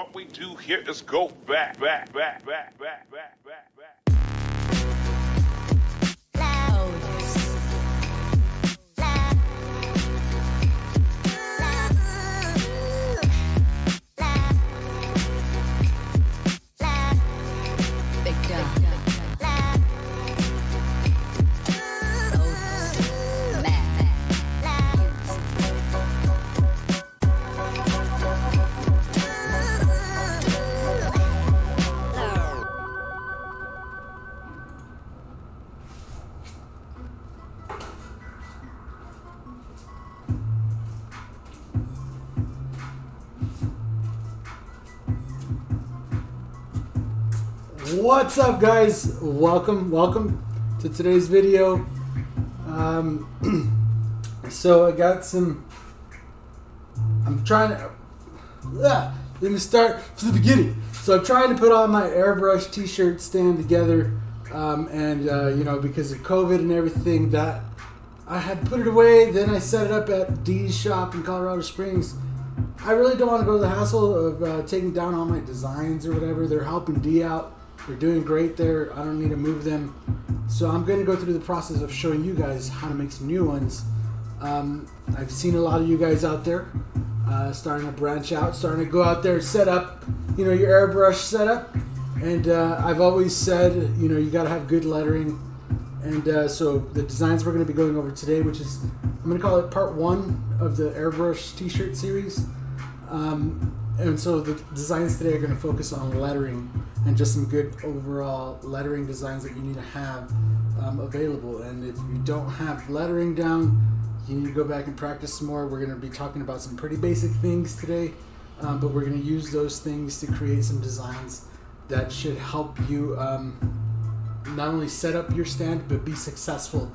what we do here is go back. What's up, guys? Welcome to today's video. So I got some. I'm trying to. Let me start from the beginning. So I'm trying to put all my airbrush t-shirt stand together, because of COVID and everything, that I had put it away. Then I set it up at D's shop in Colorado Springs. I really don't want to go to the hassle of taking down all my designs or whatever. They're helping D out. They're doing great there. I don't need to move them. So I'm going to go through the process of showing you guys how to make some new ones. I've seen a lot of you guys out there starting to branch out, starting to go out there, set up, your airbrush setup. And I've always said, you got to have good lettering. And so the designs we're going to be going over today, which is, I'm going to call it part 1 of the airbrush t-shirt series. And so the designs today are going to focus on lettering and just some good overall lettering designs that you need to have available. And if you don't have lettering down, you need to go back and practice some more. We're going to be talking about some pretty basic things today, but we're going to use those things to create some designs that should help you not only set up your stand, but be successful.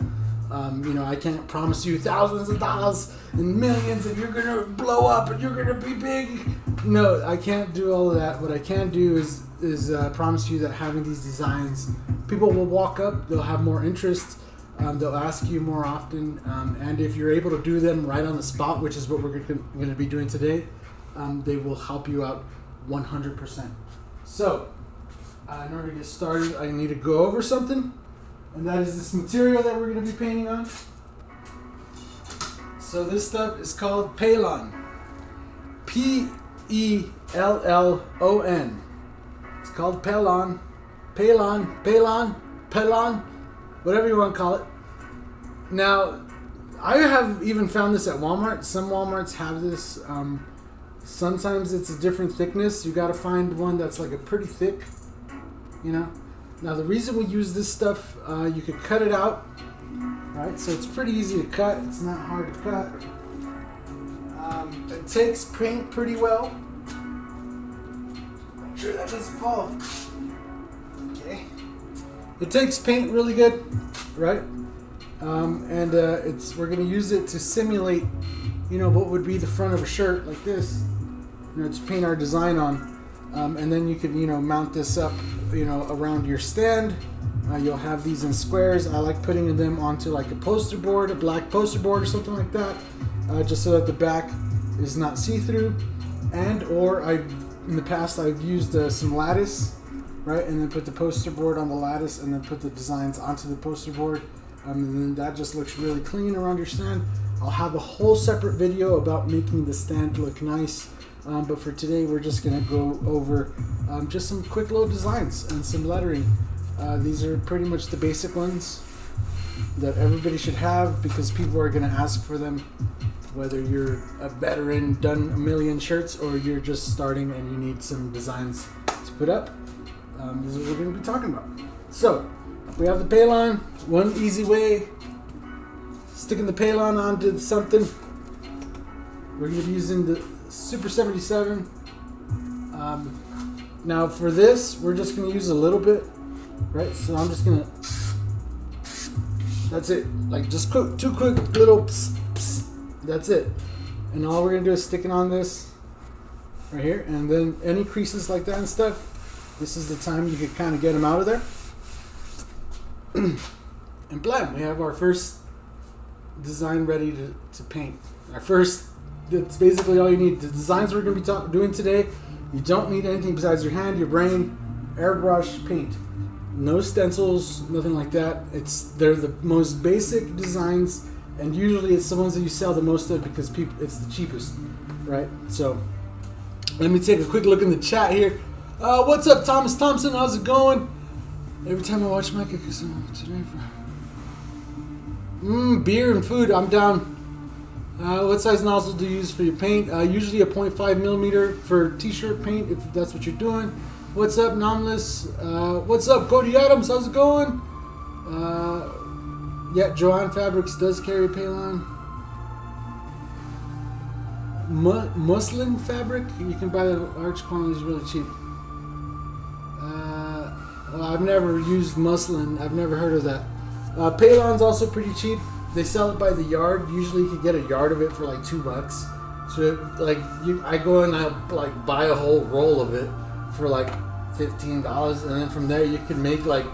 I can't promise you thousands of dollars and millions and you're going to blow up and you're going to be big. No, I can't do all of that. What I can do is promise you that having these designs, people will walk up, they'll have more interest, they'll ask you more often, and if you're able to do them right on the spot, which is what we're going to be doing today, they will help you out 100%. So, in order to get started, I need to go over something. And that is this material that we're going to be painting on. So this stuff is called Pellon. P-E-L-L-O-N. It's called Pellon. Pellon. Whatever you want to call it. Now, I have even found this at Walmart. Some Walmarts have this. Sometimes it's a different thickness. You got to find one that's like a pretty thick, Now the reason we use this stuff, you could cut it out, right? So it's pretty easy to cut. It's not hard to cut. It takes paint pretty well. Make sure that doesn't fall. Okay. It takes paint really good, right? We're going to use it to simulate, what would be the front of a shirt like this. To paint our design on. And then you can, mount this up, around your stand. You'll have these in squares. I like putting them onto like a poster board, a black poster board or something like that, just so that the back is not see-through. And in the past I've used some lattice, right, and then put the poster board on the lattice and then put the designs onto the poster board. And then that just looks really clean around your stand. I'll have a whole separate video about making the stand look nice. But for today, we're just going to go over just some quick little designs and some lettering. These are pretty much the basic ones that everybody should have because people are going to ask for them, whether you're a veteran, done a million shirts, or you're just starting and you need some designs to put up. This is what we're going to be talking about. So, we have the Pellon. One easy way, sticking the Pellon onto something. We're going to be using the Super 77. Now for this, we're just going to use a little bit, right? So I'm just going to, that's it. Like just two quick little pss, that's it. And all we're going to do is stick it on this right here. And then any creases like that and stuff, this is the time you can kind of get them out of there. And blam, we have our first design ready to paint. That's basically all you need. The designs we're going to be doing today You don't need anything besides your hand, your brain. Airbrush paint. No stencils, nothing like that. They're the most basic designs, and usually it's the ones that you sell the most of because it's the cheapest, right? So let me take a quick look in the chat here. What's up, Thomas Thompson? How's it going? Every time I watch Micah, because today beer and food, I'm down. What size nozzle do you use for your paint? Usually a 0.5 millimeter for t-shirt paint, if that's what you're doing. What's up, Nomless? What's up, Cody Adams? How's it going? Yeah, Joanne Fabrics does carry Paylon. Muslin fabric? You can buy the large quantities really cheap. Well, I've never used muslin. I've never heard of that. Paylon's also pretty cheap. They sell it by the yard. Usually you can get a yard of it for like $2. So I go and I like buy a whole roll of it for like $15, and then from there you can make like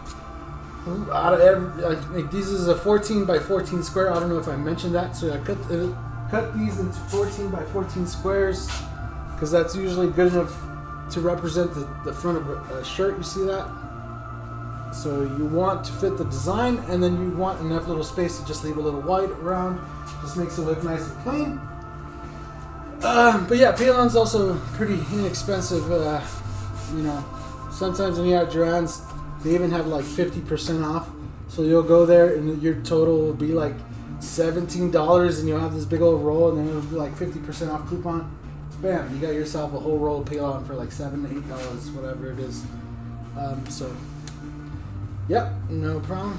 out of this is a 14 by 14 square. I don't know if I mentioned that. So I cut these into 14 by 14 squares because that's usually good enough to represent the front of a shirt. You see that? So you want to fit the design, and then you want enough little space to just leave a little white around. Just makes it look nice and clean. But yeah, Paylon's also pretty inexpensive. Sometimes when you're at Joann's, they even have like 50% off. So you'll go there and your total will be like $17, and you'll have this big old roll, and then it'll be like 50% off coupon. Bam, you got yourself a whole roll of Paylon for like $7 to $8, whatever it is. Yep, no problem.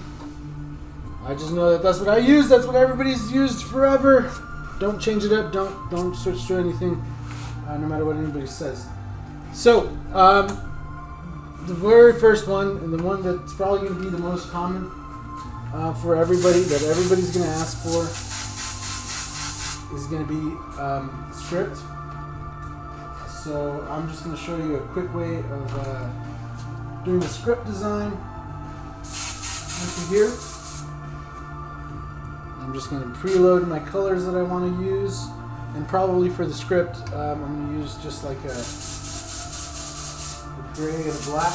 I just know that that's what I use. That's what everybody's used forever. Don't change it up. Don't switch to anything, no matter what anybody says. So, the very first one, and the one that's probably going to be the most common for everybody, that everybody's going to ask for, is going to be script. So I'm just going to show you a quick way of doing the script design. Here, I'm just going to preload my colors that I want to use, and probably for the script I'm going to use just like a gray and a black.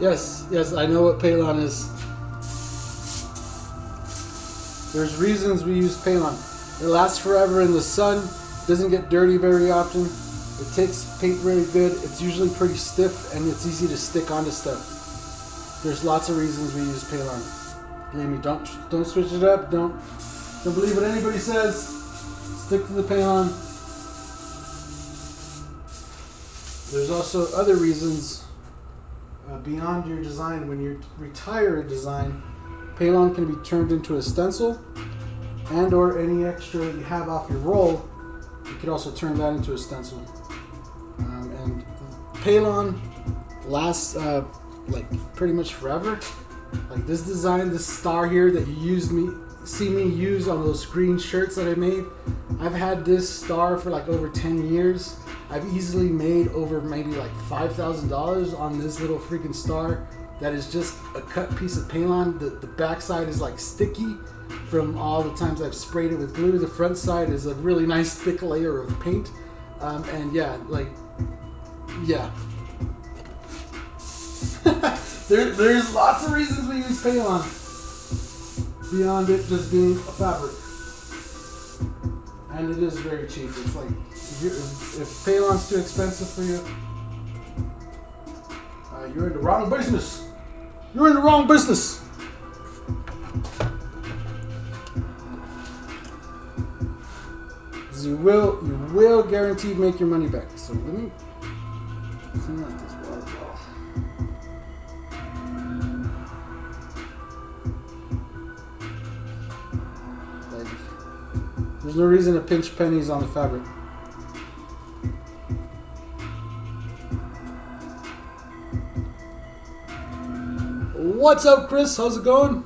Yes, I know what Paylon is. There's reasons we use Paylon. It lasts forever in the sun, doesn't get dirty very often, it takes paint really good, it's usually pretty stiff, and it's easy to stick onto stuff. There's lots of reasons we use Paylon. Believe me, don't switch it up, don't believe what anybody says, stick to the Paylon. There's also other reasons beyond your design. When you retire a design, Paylon can be turned into a stencil, and or any extra you have off your roll, you could also turn that into a stencil. And Paylon lasts like pretty much forever. Like this design, this star here that you see me use on those green shirts that I made, I've had this star for like over 10 years. I've easily made over maybe like $5,000 on this little freaking star. That is just a cut piece of Paylon. The back side is like sticky from all the times I've sprayed it with glue. The front side is a really nice thick layer of paint. And yeah, there's lots of reasons we use Paylon beyond it just being a fabric. And it is very cheap. It's like, if Paylon's too expensive for you, you're in the wrong business. You're in the wrong business. You will guaranteed make your money back. So let me clean out this water bottle. There's no reason to pinch pennies on the fabric. What's up, Chris? How's it going?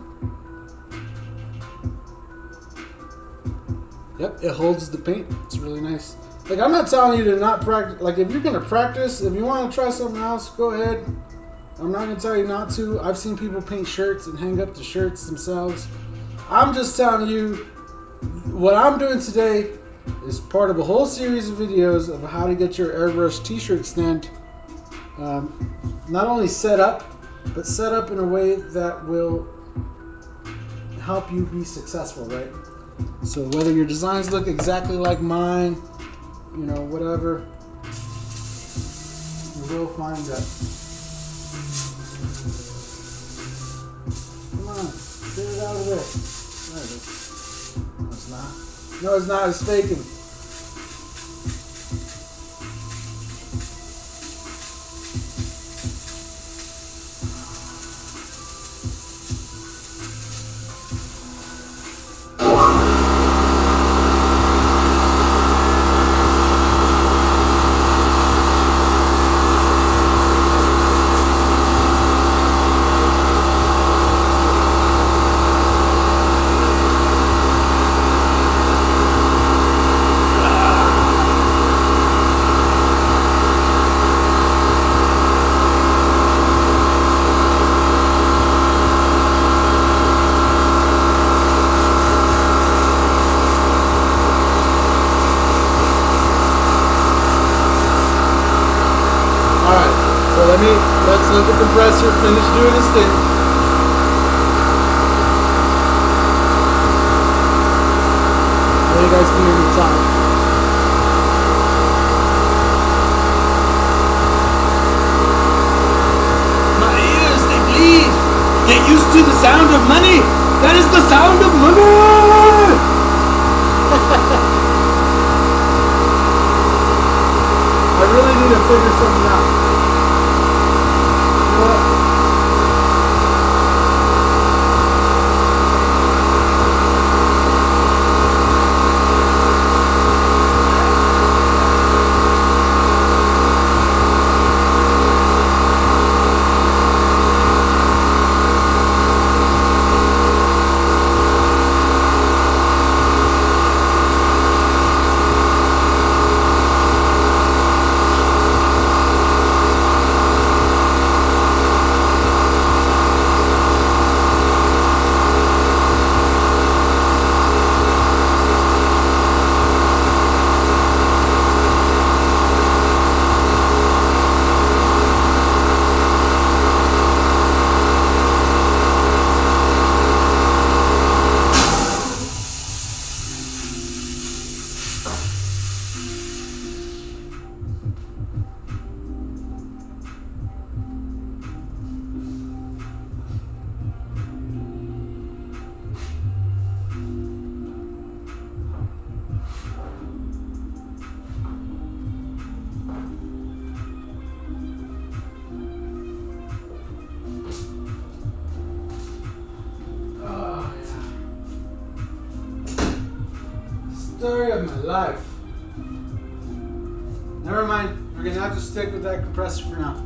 Yep, it holds the paint. It's really nice. Like, I'm not telling you to not practice. Like, if you're gonna practice, if you want to try something else, go ahead. I'm not going to tell you not to. I've seen people paint shirts and hang up the shirts themselves. I'm just telling you, what I'm doing today is part of a whole series of videos of how to get your airbrush t-shirt stand not only set up, but set up in a way that will help you be successful, right? So whether your designs look exactly like mine, you know, whatever, you will find that. Come on, get it out of there. There it is. No, it's not. No, it's not. It's faking. Let's let the compressor finish doing his thing. Now you guys can hear me talk. My ears, they bleed. Get used to the sound of money. That is the sound of money. I really need to figure something out. Story of my life. Never mind, we're gonna have to stick with that compressor for now.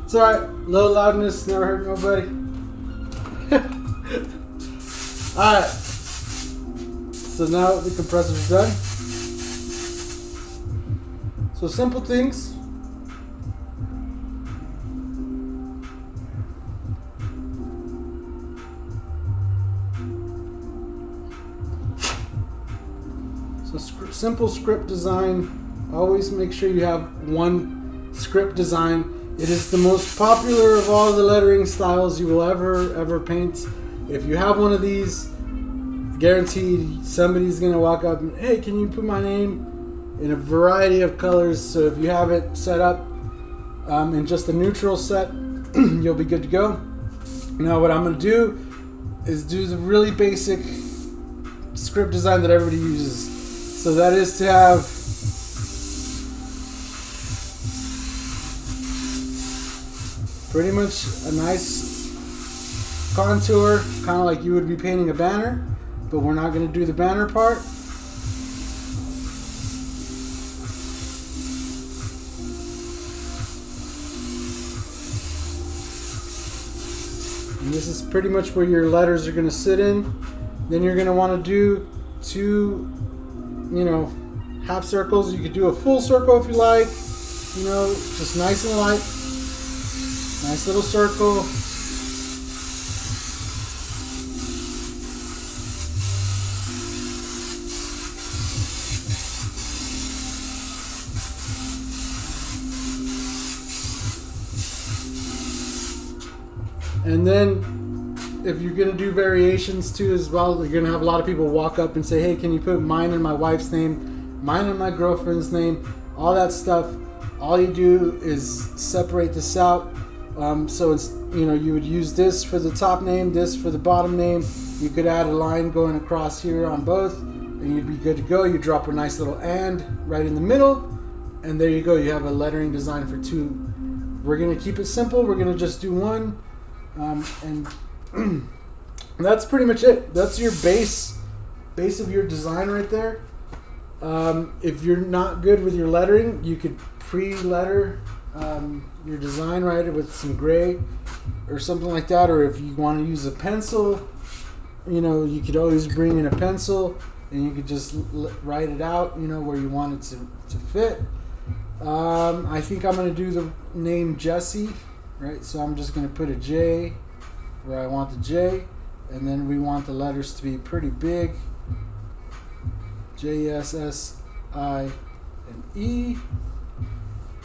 It's alright, low loudness never hurt nobody. Alright, so now the compressor's done. So simple things. So simple script design, always make sure you have one script design. It is the most popular of all the lettering styles you will ever paint. If you have one of these, guaranteed somebody's gonna walk up and, hey, can you put my name in a variety of colors? So if you have it set up in just a neutral set, you'll be good to go. Now what I'm gonna do is do the really basic script design that everybody uses. So that is to have pretty much a nice contour, kind of like you would be painting a banner, but we're not going to do the banner part. And this is pretty much where your letters are going to sit in. Then you're going to want to do two, half circles. You could do a full circle if you like, just nice and light. Nice little circle. And then if you're going to do variations too as well, you're going to have a lot of people walk up and say, hey, can you put mine and my wife's name, mine and my girlfriend's name, all that stuff. All you do is separate this out. So it's, you know, you would use this for the top name, this for the bottom name. You could add a line going across here on both, and you'd be good to go. You drop a nice little "and" right in the middle, and there you go. You have a lettering design for two. We're going to keep it simple. We're going to just do one. And that's pretty much it. That's your base of your design right there. If you're not good with your lettering, you could pre-letter your design, right, with some gray or something like that. Or if you want to use a pencil, you know, you could always bring in a pencil and you could just write it out, you know, where you want it to fit. I think I'm going to do the name Jesse. Right, so I'm just going to put a J where I want the J, and then we want the letters to be pretty big. J, S, S, I, and E.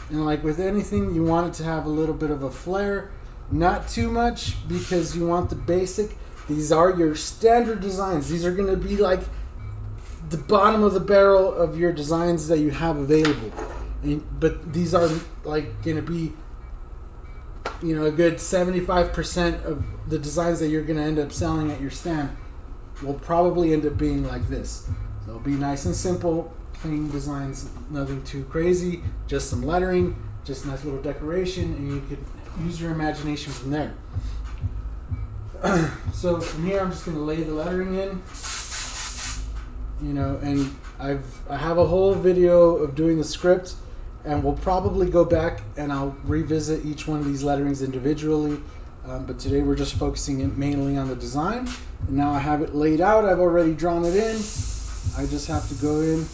And like with anything, you want it to have a little bit of a flair. Not too much, because you want the basic. These are your standard designs. These are going to be like the bottom of the barrel of your designs that you have available. But these are like going to be, you know, a good 75% of the designs that you're going to end up selling at your stand will probably end up being like this. They'll be nice and simple, plain designs, nothing too crazy, just some lettering, just nice little decoration, and you could use your imagination from there. So from here, I'm just going to lay the lettering in, you know, and I have a whole video of doing the script. And we'll probably go back and I'll revisit each one of these letterings individually. But today we're just focusing mainly on the design. And now I have it laid out. I've already drawn it in. I just have to go in.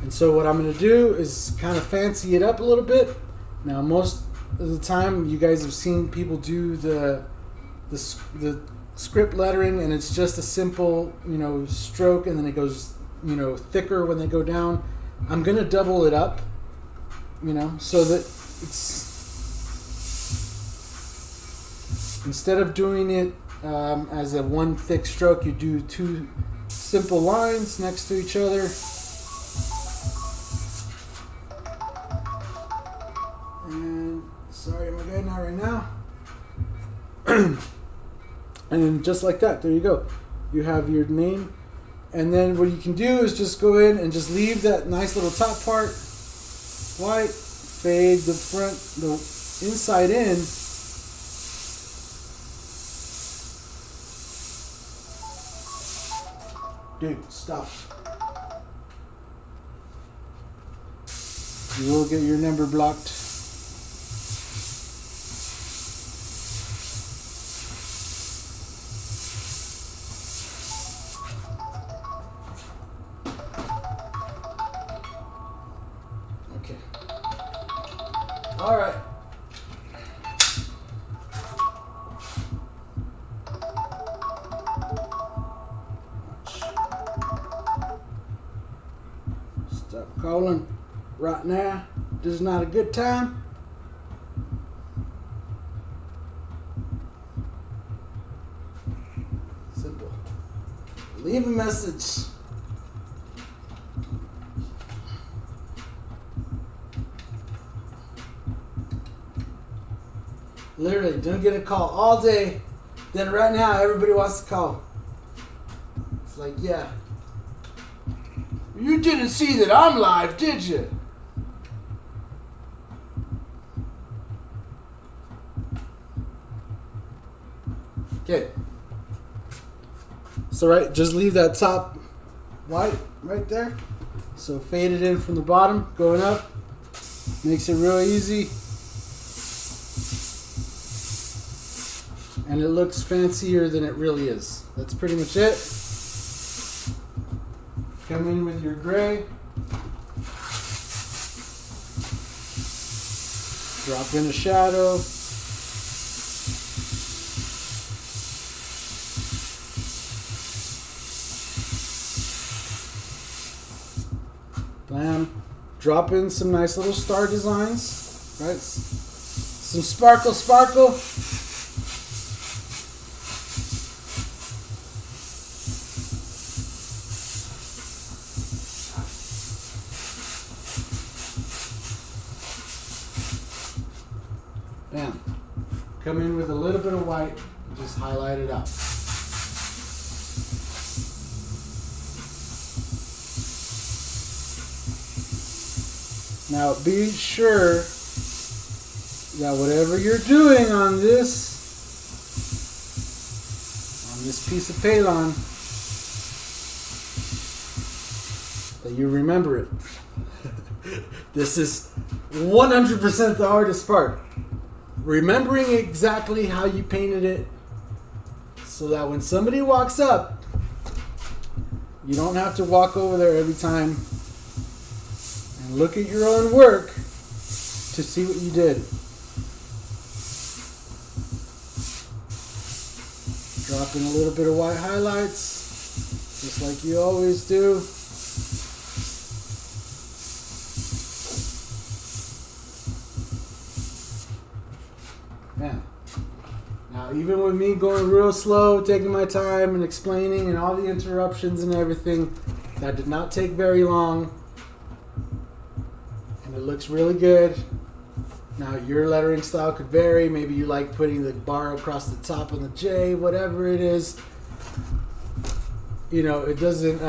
And so what I'm going to do is kind of fancy it up a little bit. Now, most of the time, you guys have seen people do the script lettering, and it's just a simple, you know, stroke, and then it goes, you know, thicker when they go down. I'm going to double it up, you know, so that it's, instead of doing it as a one thick stroke, you do two simple lines next to each other. And sorry, am I getting that right now? And then just like that, there you go. You have your name. And then what you can do is just go in and just leave that nice little top part white, fade the front, the inside in. Dude, stop. You will get your number blocked. Okay. All right. Stop calling right now. This is not a good time. Simple. Leave a message. Literally, don't get a call all day. Then right now, everybody wants to call. It's like, yeah. You didn't see that I'm live, did you? Okay. So right, just leave that top white right there. So fade it in from the bottom, going up. Makes it real easy. and it looks fancier than it really is. That's pretty much it. Come in with your gray. Drop in a shadow. Bam. Drop in some nice little star designs, right? Some sparkle, sparkle. Bam. Come in with a little bit of white and just highlight it out. Now be sure that whatever you're doing on this piece of Palon, that you remember it. This is 100% the hardest part. Remembering exactly how you painted it so that when somebody walks up, you don't have to walk over there every time and look at your own work to see what you did. Drop in a little bit of white highlights, just like you always do. Man. Now, even with me going real slow, taking my time and explaining and all the interruptions and everything, that did not take very long. And it looks really good. Now, your lettering style could vary. Maybe you like putting the bar across the top on the J, whatever it is. You know, it doesn't,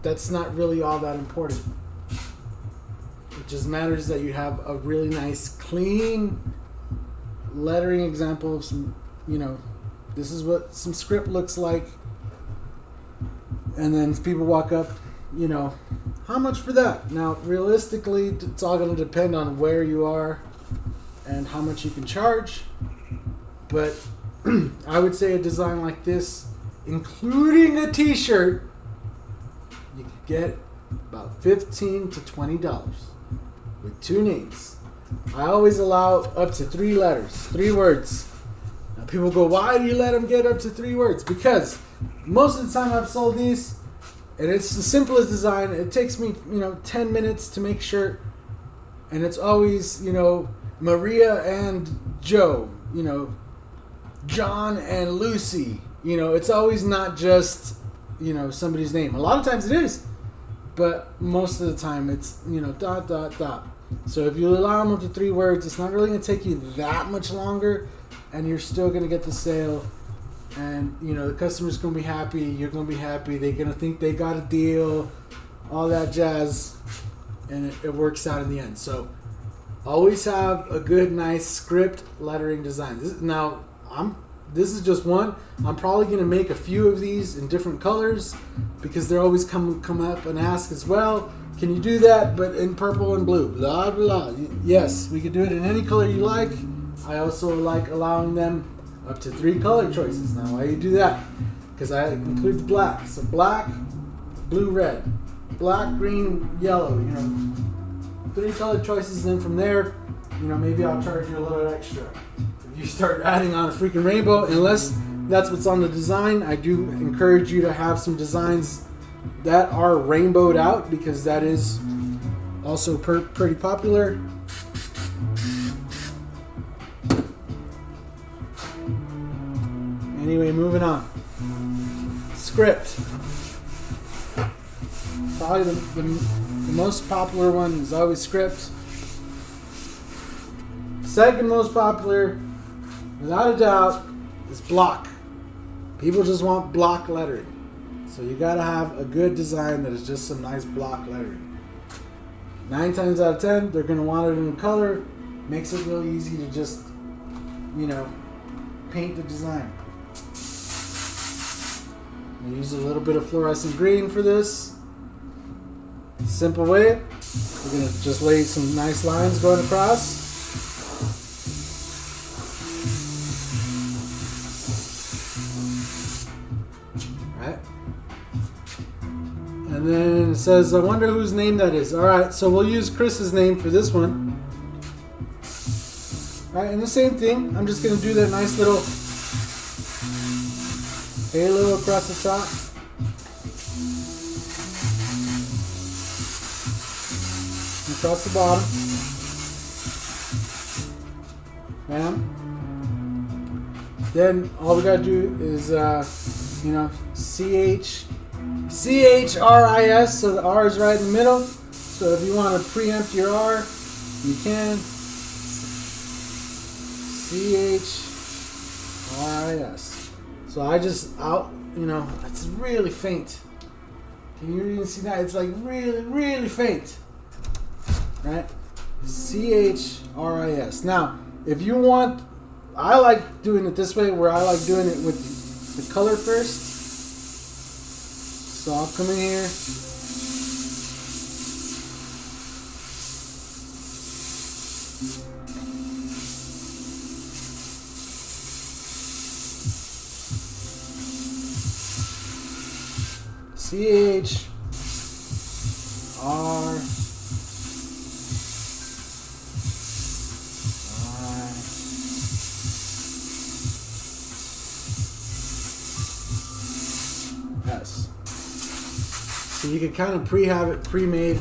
that's not really all that important. It just matters that you have a really nice, clean lettering example of some, you know, this is what some script looks like. And then people walk up, you know, how much for that? Now, realistically, it's all going to depend on where you are and how much you can charge. But I would say a design like this, including a t-shirt, you could get about $15 to $20 with 2 names. I always allow up to 3 letters, 3 words. Now people go, why do you let them get up to 3 words? Because most of the time I've sold these, and it's the simplest design. It takes me, 10 minutes to make sure, and it's always, Maria and Joe, John and Lucy. It's always not just, somebody's name. A lot of times it is, but most of the time it's, dot, dot, dot. So if you allow them up to 3 words, it's not really going to take you that much longer, and you're still going to get the sale. And, the customer's going to be happy. You're going to be happy. They're going to think they got a deal, all that jazz, and it works out in the end. So always have a good, nice script lettering design. This is just one. I'm probably going to make a few of these in different colors because they're always come up and ask as well. Can you do that, but in purple and blue? Blah, blah. Yes, we can do it in any color you like. I also like allowing them up to 3 color choices. Now, why do you do that? Because I include the black. So black, blue, red. Black, green, yellow. 3 color choices. And then from there, maybe I'll charge you a little extra. If you start adding on a freaking rainbow, unless that's what's on the design, I do encourage you to have some designs that are rainbowed out, because that is also pretty popular. Anyway, moving on. Script. Probably the most popular one is always script. Second most popular, without a doubt, is block. People just want block lettering. So you gotta have a good design that is just some nice block lettering. 9 times out of 10, they're gonna want it in color. Makes it really easy to just, paint the design. I use a little bit of fluorescent green for this. Simple way. We're gonna just lay some nice lines going across. Right? And then it says, I wonder whose name that is. Alright, so we'll use Chris's name for this one. Alright, and the same thing. I'm just going to do that nice little halo across the top. Across the bottom. Bam. Then all we gotta do is, CHRIS, so the R is right in the middle. So if you want to preempt your R, you can. CHRIS. So I just it's really faint. Can you even see that? It's like really, really faint. Right? CHRIS. Now, if you want, I like doing it this way, where I like doing it with the color first. So I'll come in here. CHRIS. So you could kind of have it pre-made.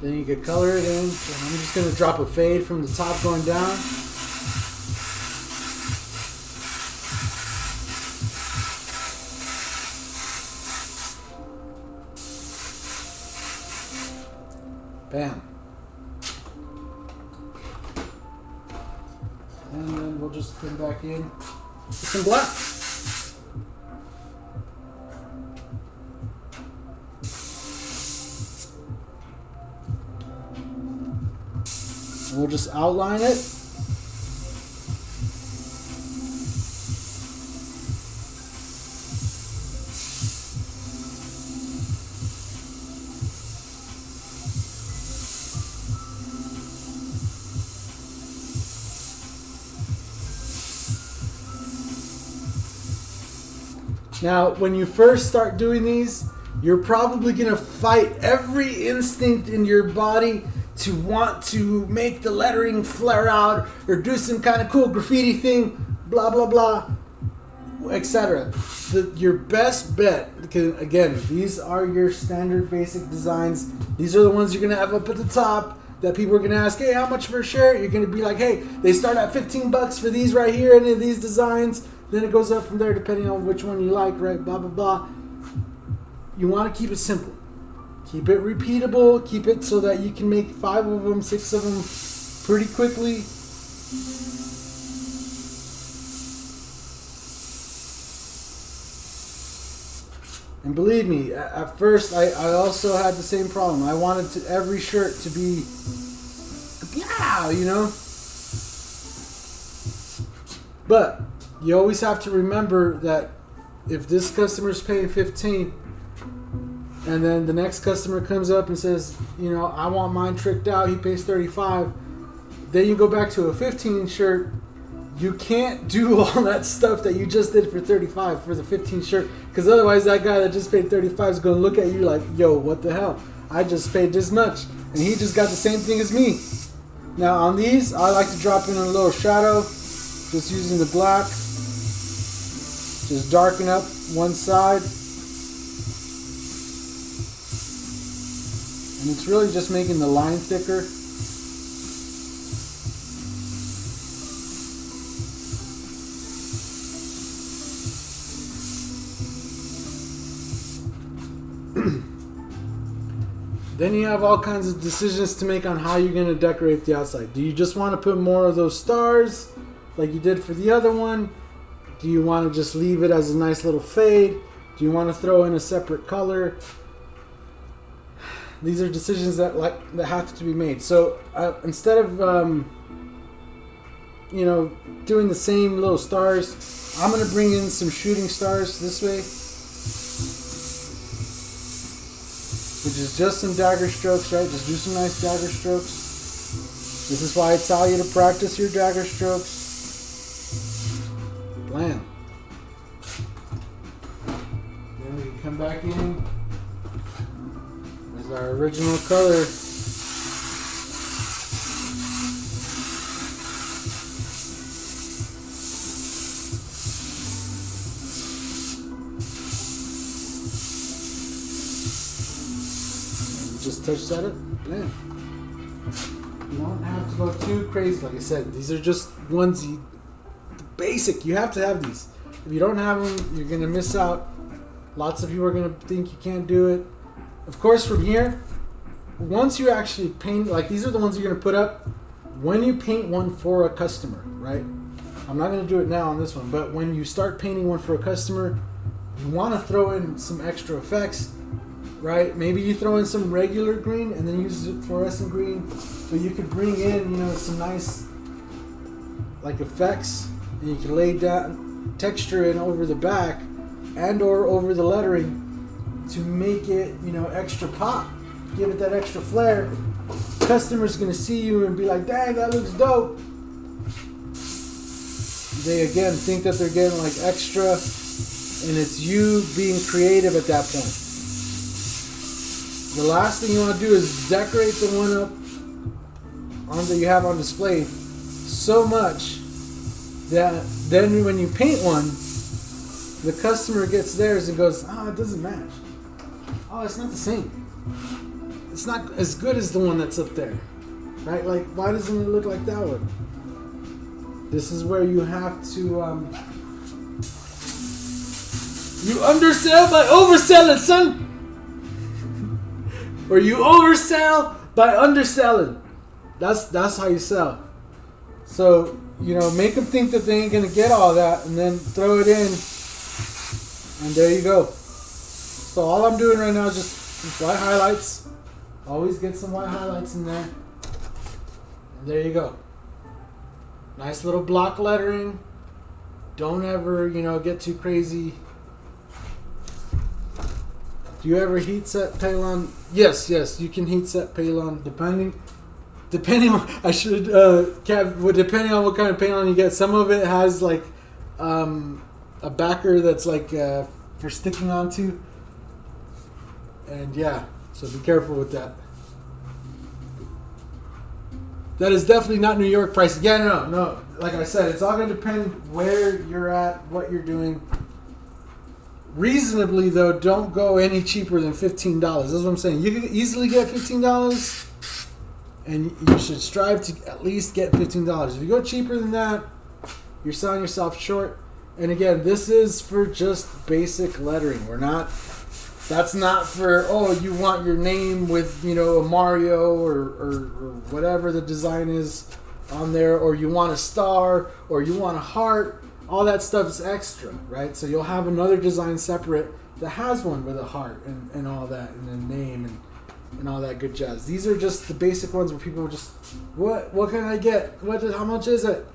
Then you could color it in. So I'm just going to drop a fade from the top going down. Bam. And then we'll just put it back in with some black. We'll just outline it. Now, when you first start doing these, you're probably going to fight every instinct in your body to want to make the lettering flare out or do some kind of cool graffiti thing, blah, blah, blah, etc. Your best bet, because again, these are your standard basic designs. These are the ones you're going to have up at the top that people are going to ask, hey, how much for a shirt? You're going to be like, hey, they start at $15 for these right here, any of these designs. Then it goes up from there depending on which one you like, right? Blah, blah, blah. You want to keep it simple. Keep it repeatable. Keep it so that you can make 5 of them, 6 of them pretty quickly. And believe me, at first I also had the same problem. I wanted every shirt to be, yeah, you know. But you always have to remember that if this customer's paying $15 and then the next customer comes up and says, you know, I want mine tricked out, he pays $35, then you go back to a $15 shirt. You can't do all that stuff that you just did for $35 for the $15 shirt, because otherwise that guy that just paid $35 is going to look at you like, yo, what the hell? I just paid this much and he just got the same thing as me. Now on these, I like to drop in a little shadow, just using the black. Just darken up one side. And it's really just making the line thicker. Then you have all kinds of decisions to make on how you're going to decorate the outside. Do you just want to put more of those stars like you did for the other one? Do you want to just leave it as a nice little fade? Do you want to throw in a separate color? These are decisions that have to be made. So instead of doing the same little stars, I'm going to bring in some shooting stars this way, which is just some dagger strokes, right? Just do some nice dagger strokes. This is why I tell you to practice your dagger strokes. Blam. Come back in. There's our original color. Just touch that up. Man. You don't have to go too crazy. Like I said, these are just ones basic. You have to have these. If you don't have them, you're going to miss out. Lots of people are going to think you can't do it. Of course, from here, once you actually paint, like these are the ones you're going to put up when you paint one for a customer, right? I'm not going to do it now on this one, but when you start painting one for a customer, you want to throw in some extra effects, right? Maybe you throw in some regular green and then use fluorescent green, but you could bring in, you know, some nice like effects, and you can lay down texture in over the back and or over the lettering to make it, you know, extra pop, give it that extra flair. Customer's gonna see you and be like, dang, that looks dope. They again think that they're getting like extra, and it's you being creative at that point. The last thing you want to do is decorate the one up that you have on display so much that then when you paint one, the customer gets theirs and goes, oh, it doesn't match. Oh, it's not the same. It's not as good as the one that's up there. Right? Like, why doesn't it look like that one? This is where you have to, you undersell by overselling, son! Or you oversell by underselling. That's how you sell. So, you know, make them think that they ain't gonna get all that, and then throw it in, and there you go. So all I'm doing right now is just white highlights. Always get some white highlights in there, and there you go. Nice little block lettering. Don't ever, you know, get too crazy. Do you ever heat set Paylon? Yes, you can heat set Paylon depending on, I should depending on what kind of Paylon you get. Some of it has like a backer that's like for sticking onto, and yeah, so be careful with that. That is definitely not New York price. Yeah, no. Like I said, it's all going to depend where you're at, what you're doing. Reasonably, though, don't go any cheaper than $15. That's what I'm saying. You can easily get $15, and you should strive to at least get $15. If you go cheaper than that, you're selling yourself short. And again, this is for just basic lettering. That's not for, oh, you want your name with, you know, a Mario or whatever the design is on there, or you want a star, or you want a heart. All that stuff is extra, right? So you'll have another design separate that has one with a heart and all that, and a name and all that good jazz. These are just the basic ones where people just, what can I get? How much is it?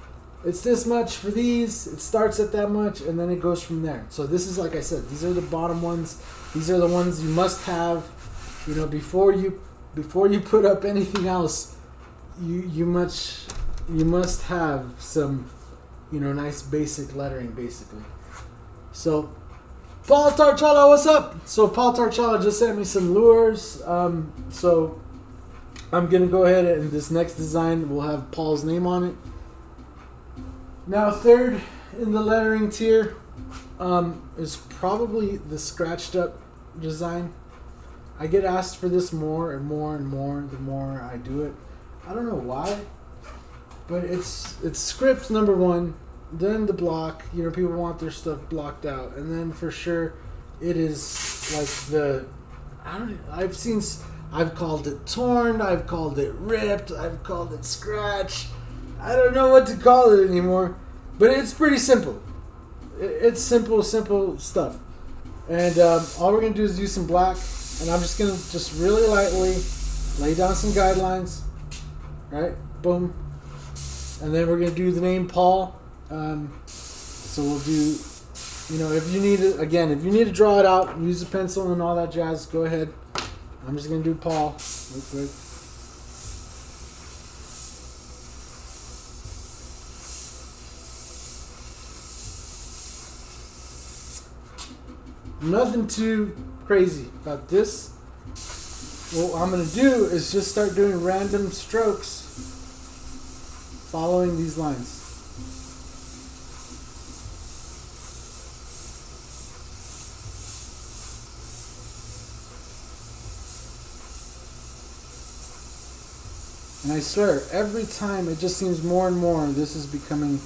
It's this much for these. It starts at that much, and then it goes from there. So this is, like I said, these are the bottom ones. These are the ones you must have, you know, before you put up anything else. You must have some, you know, nice basic lettering, basically. So, Paul Tarchala, what's up? So Paul Tarchala just sent me some lures. So I'm gonna go ahead and this next design will have Paul's name on it. Now, third in the lettering tier is probably the scratched up design. I get asked for this more and more and more the more I do it. I don't know why, but it's script number one, then the block. You know, people want their stuff blocked out, and then for sure it is like I've called it torn, I've called it ripped, I've called it scratch. I don't know what to call it anymore, but it's pretty simple. It's simple stuff. And all we're going to do is use some black, and I'm just going to just really lightly lay down some guidelines, right? Boom. And then we're going to do the name Paul. So we'll do, you know, if you need to draw it out, use a pencil and all that jazz, go ahead. I'm just going to do Paul real quick. Nothing too crazy about this. What I'm going to do is just start doing random strokes following these lines. And I swear, every time it just seems more and more this is becoming a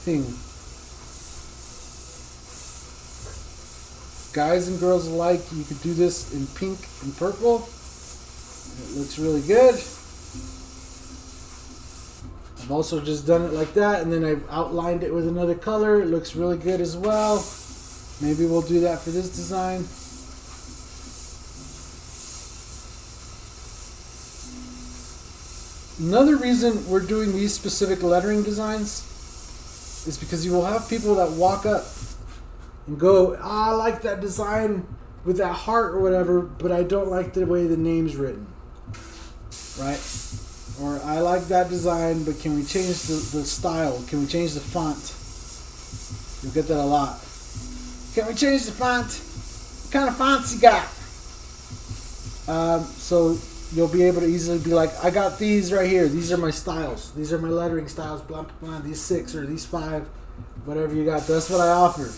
thing. Guys and girls alike, you could do this in pink and purple. It looks really good. I've also just done it like that, and then I've outlined it with another color. It looks really good as well. Maybe we'll do that for this design. Another reason we're doing these specific lettering designs is because you will have people that walk up and go, I like that design with that heart or whatever, but I don't like the way the name's written, right? Or I like that design, but can we change the style? Can we change the font? You'll get that a lot. Can we change the font? What kind of fonts you got? So you'll be able to easily be like, I got these right here. These are my styles. These are my lettering styles. Blah, blah, blah. These 6 or these 5, whatever you got. That's what I offer.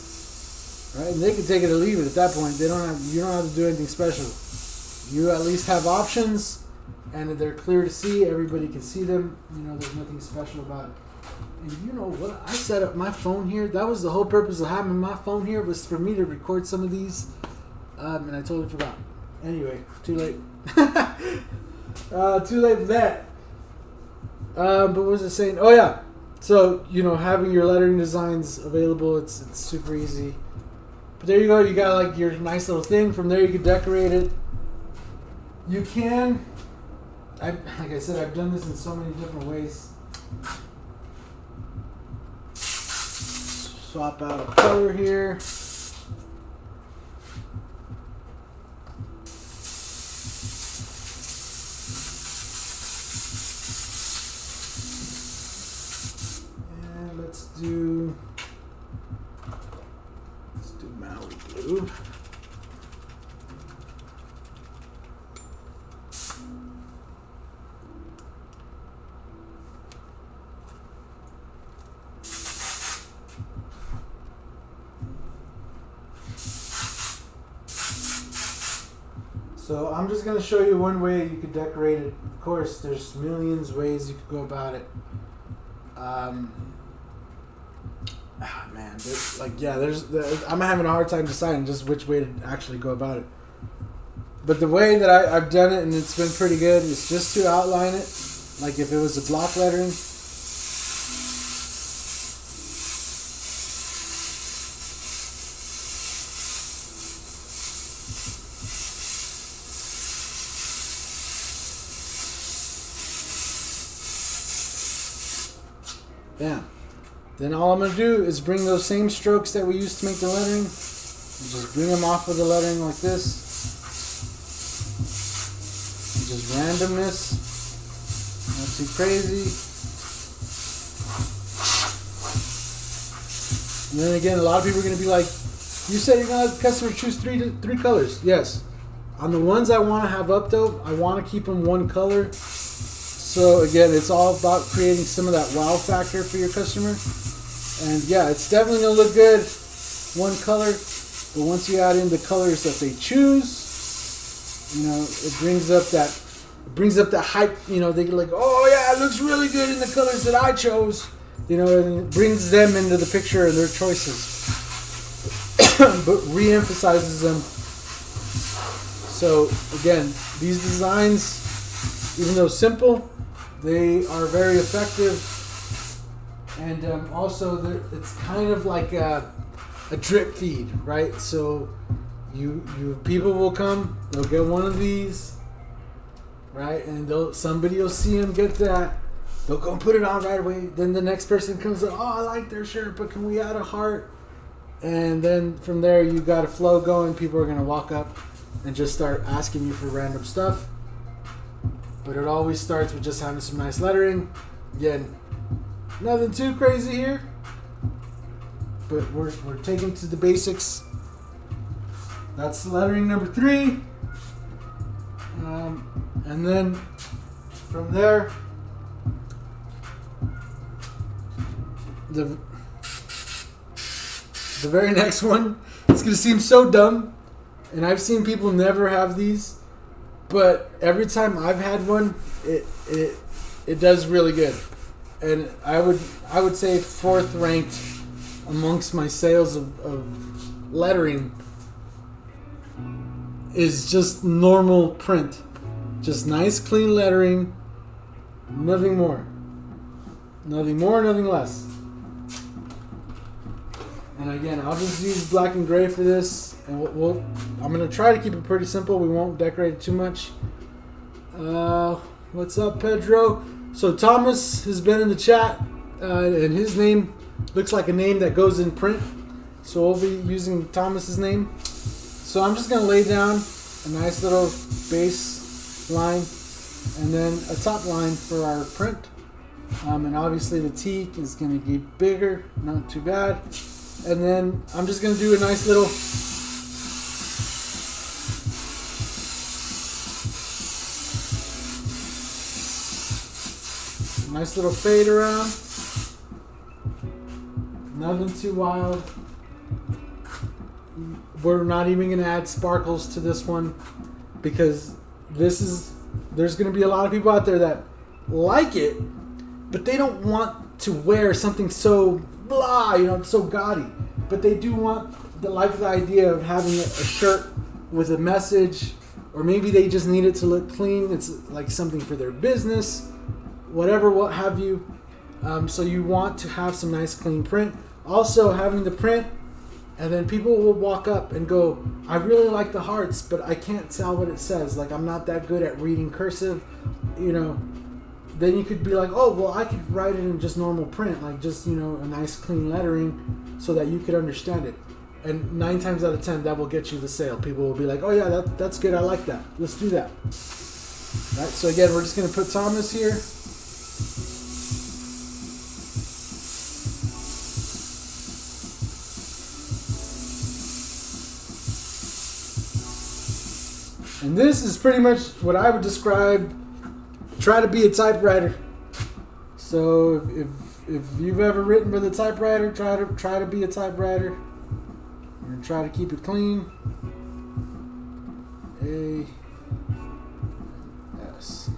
Right? And they can take it or leave it at that point. You don't have to do anything special. You at least have options, and they're clear to see. Everybody can see them. You know, there's nothing special about it. And you know what? I set up my phone here. That was the whole purpose of having my phone here, was for me to record some of these. And I totally forgot. Anyway, too late. Too late for that. But what was I saying? Oh yeah. So, you know, having your lettering designs available, it's super easy. But there you go. You got like your nice little thing. From there, you can decorate it. You can. Like I said, I've done this in so many different ways. Swap out a color here. And let's do Maui blue. So I'm just going to show you one way you could decorate it. Of course, there's millions ways you could go about it. Man, I'm having a hard time deciding just which way to actually go about it. But the way that I've done it, and it's been pretty good, is just to outline it, like if it was a block lettering. Bam. Then all I'm going to do is bring those same strokes that we used to make the lettering, and just bring them off of the lettering like this. And just randomness. Not too crazy. And then again, a lot of people are going to be like, you said you're going to have the customer choose three colors. Yes. On the ones I want to have up though, I want to keep them one color. So again, it's all about creating some of that wow factor for your customer. And yeah, it's definitely going to look good, one color. But once you add in the colors that they choose, you know, it brings up that hype. You know, they're like, oh yeah, it looks really good in the colors that I chose. You know, and it brings them into the picture and their choices. But re-emphasizes them. So again, these designs, even though simple, they are very effective. And also, it's kind of like a drip feed, right? So you people will come, they'll get one of these, right? And somebody will see them get that. They'll go and put it on right away. Then the next person comes up, oh, I like their shirt, but can we add a heart? And then from there, you got a flow going. People are going to walk up and just start asking you for random stuff. But it always starts with just having some nice lettering. Again, nothing too crazy here, but we're taking to the basics. That's lettering number 3. And then from there, the very next one, it's going to seem so dumb, and I've seen people never have these, but every time I've had one, it does really good. And I would say 4th ranked amongst my sales of lettering is just normal print. Just nice clean lettering, nothing more. Nothing more, nothing less. And again, I'll just use black and gray for this, and I'm going to try to keep it pretty simple. We won't decorate it too much. What's up, Pedro? So Thomas has been in the chat, and his name looks like a name that goes in print. So we'll be using Thomas's name. So I'm just going to lay down a nice little base line and then a top line for our print. And obviously the T is going to get bigger, not too bad. And then I'm just going to do a nice little fade around. Nothing too wild. We're not even going to add sparkles to this one because there's going to be a lot of people out there that like it, but they don't want to wear something so blah, so gaudy. But they do like the idea of having a shirt with a message, or maybe they just need it to look clean. It's like something for their business, whatever, what have you. So you want to have some nice clean print. Also having the print, and then people will walk up and go, I really like the hearts, but I can't tell what it says. Like, I'm not that good at reading cursive, Then you could be like, oh, well, I could write it in just normal print, like just, a nice clean lettering so that you could understand it. And 9 times out of 10, that will get you the sale. People will be like, oh, yeah, that's good. I like that. Let's do that. All right, so again, we're just going to put Thomas here. And this is pretty much what I would describe, try to be a typewriter. So if you've ever written with a typewriter, try to be a typewriter. And try to keep it clean. A S.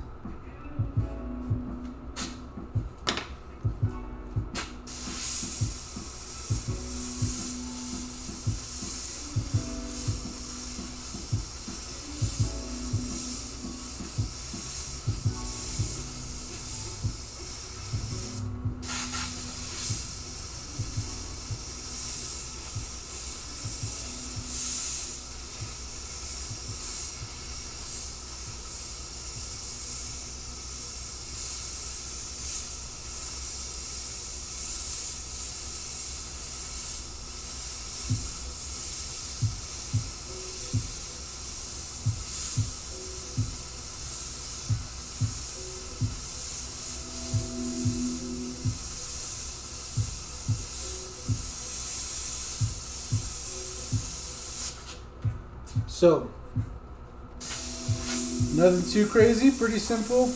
So, nothing too crazy, pretty simple.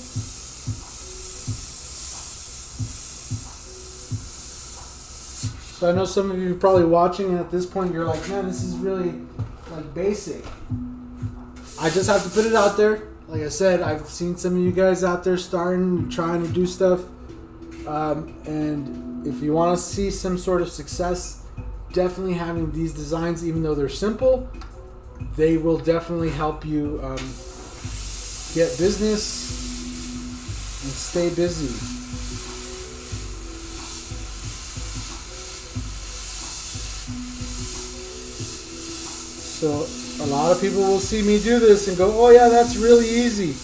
So I know some of you are probably watching, and at this point you're like, man, this is really like basic. I just have to put it out there. Like I said, I've seen some of you guys out there starting, trying to do stuff. And if you want to see some sort of success, definitely having these designs, even though they're simple, they will definitely help you get business and stay busy. So a lot of people will see me do this and go, oh yeah, that's really easy.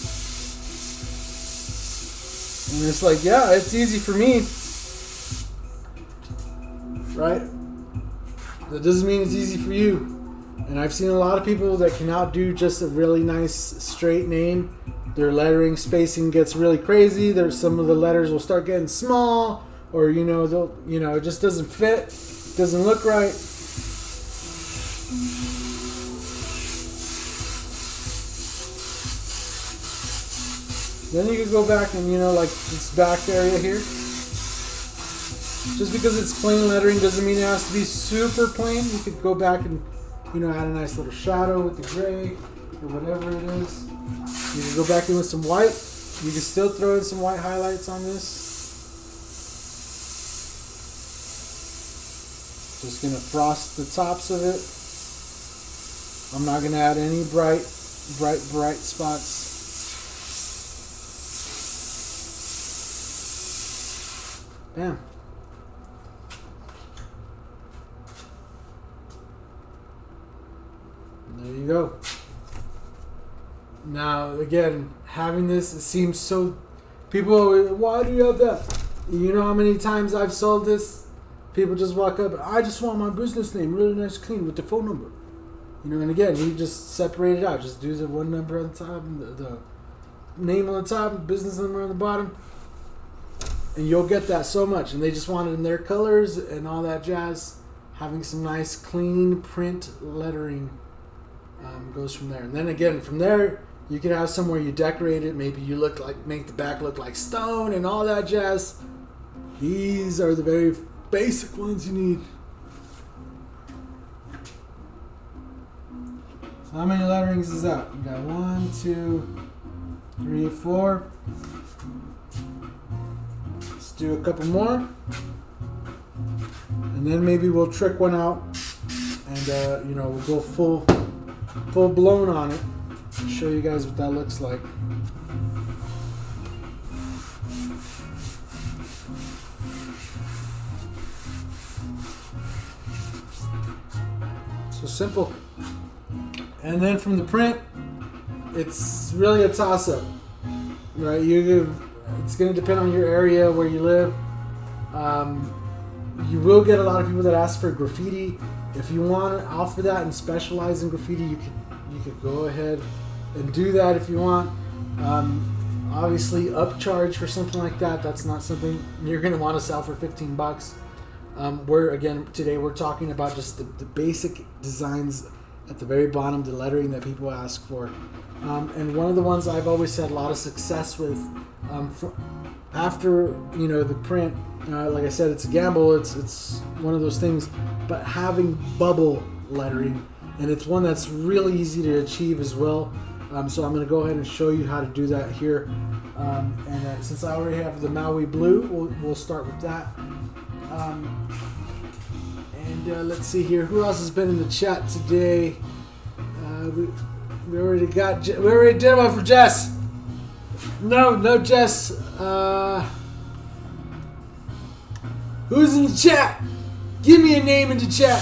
And it's like, yeah, it's easy for me. Right? That doesn't mean it's easy for you. And I've seen a lot of people that cannot do just a really nice straight name. Their lettering spacing gets really crazy. There's some of the letters will start getting small, or it just doesn't fit, doesn't look right. Then you can go back and, you know, like this back area here. Just because it's plain lettering doesn't mean it has to be super plain. You could go back and, you know, add a nice little shadow with the gray or whatever it is. You can go back in with some white. You can still throw in some white highlights on this. Just gonna frost the tops of it. I'm not gonna add any bright spots. Bam. There you go. Now, again, having this, it seems so... People always, why do you have that? You know how many times I've sold this? People just walk up, I just want my business name really nice, clean, with the phone number. You know, and again, you just separate it out. Just do the one number on the top, and the name on the top, business number on the bottom. And you'll get that so much. And they just want it in their colors and all that jazz. Having some nice, clean print lettering goes from there. And then again, from there, you can have somewhere you decorate it. Maybe you make the back look like stone and all that jazz. These are the very basic ones you need. So how many letterings is that? We got 1, 2, 3, 4. Let's do a couple more. And then maybe we'll trick one out and you know, we'll go full blown on it. I'll show you guys what that looks like. So simple. And then from the print, it's really a toss-up, right? It's going to depend on your area where you live. You will get a lot of people that ask for graffiti. If you want to offer that and specialize in graffiti, you could go ahead and do that if you want. Obviously, upcharge for something like that. That's not something you're going to want to sell for $15. Today we're talking about just the basic designs at the very bottom, the lettering that people ask for. And one of the ones I've always had a lot of success with, after, you know, the print, like I said, it's a gamble. It's one of those things, but having bubble lettering, and it's one that's really easy to achieve as well. So I'm going to go ahead and show you how to do that here. And since I already have the Maui blue, we'll start with that. Let's see here. Who else has been in the chat today? We already did one for Jess. No, Jess. Who's in the chat? Give me a name in the chat.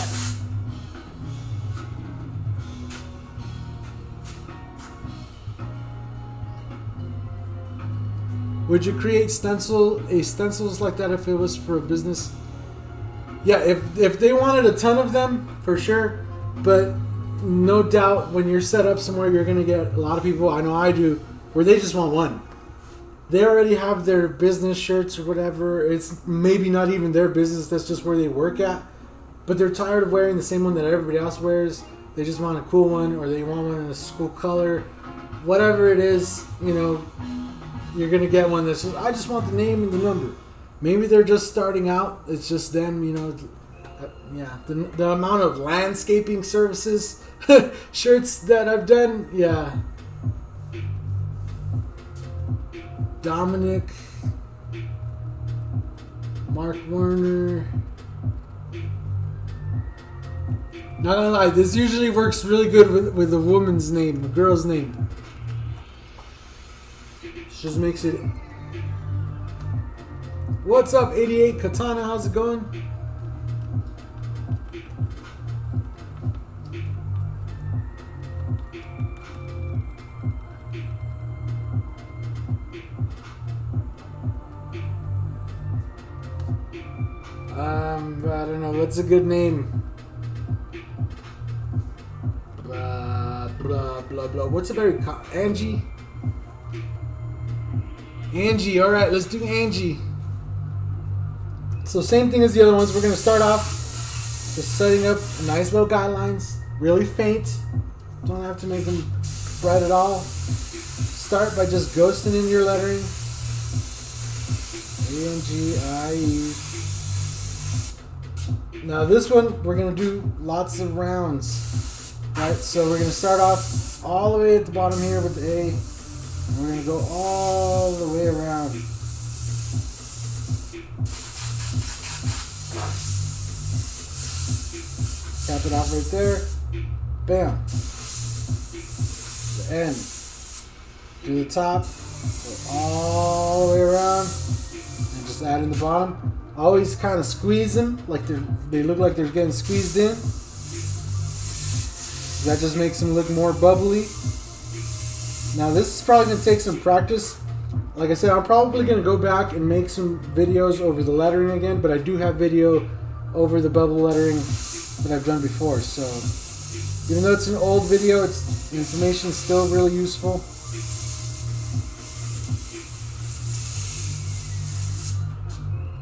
Would you create stencils like that if it was for a business? Yeah, if they wanted a ton of them, for sure. But no doubt when you're set up somewhere, you're going to get a lot of people, I know I do, where they just want one. They already have their business shirts or whatever. It's maybe not even their business, that's just where they work at. But they're tired of wearing the same one that everybody else wears. They just want a cool one, or they want one in a cool color. Whatever it is, you know, you're going to get one that's just, I just want the name and the number. Maybe they're just starting out. It's just them, you know. Yeah, the amount of landscaping services shirts that I've done, yeah. Dominic, Mark Werner. Not gonna lie, this usually works really good with a woman's name, a girl's name. Just makes it. What's up, 88 Katana? How's it going? I don't know. What's a good name? Blah blah blah blah. What's a very Angie? Angie. All right, let's do Angie. So same thing as the other ones. We're gonna start off just setting up nice little guidelines. Really faint. Don't have to make them bright at all. start by just ghosting in your lettering. A-N-G-I-E. Now this one, we're going to do lots of rounds. Right, so we're going to start off all the way at the bottom here with the A. And we're going to go all the way around. Cap it off right there. Bam. The end. Do the top. Go all the way around. And just add in the bottom. Always kind of squeeze them like they look like they're getting squeezed in. That just makes them look more bubbly. Now this is probably going to take some practice. Like I said, I'm probably going to go back and make some videos over the lettering again, but I do have video over the bubble lettering that I've done before. So even though it's an old video, the information is still really useful.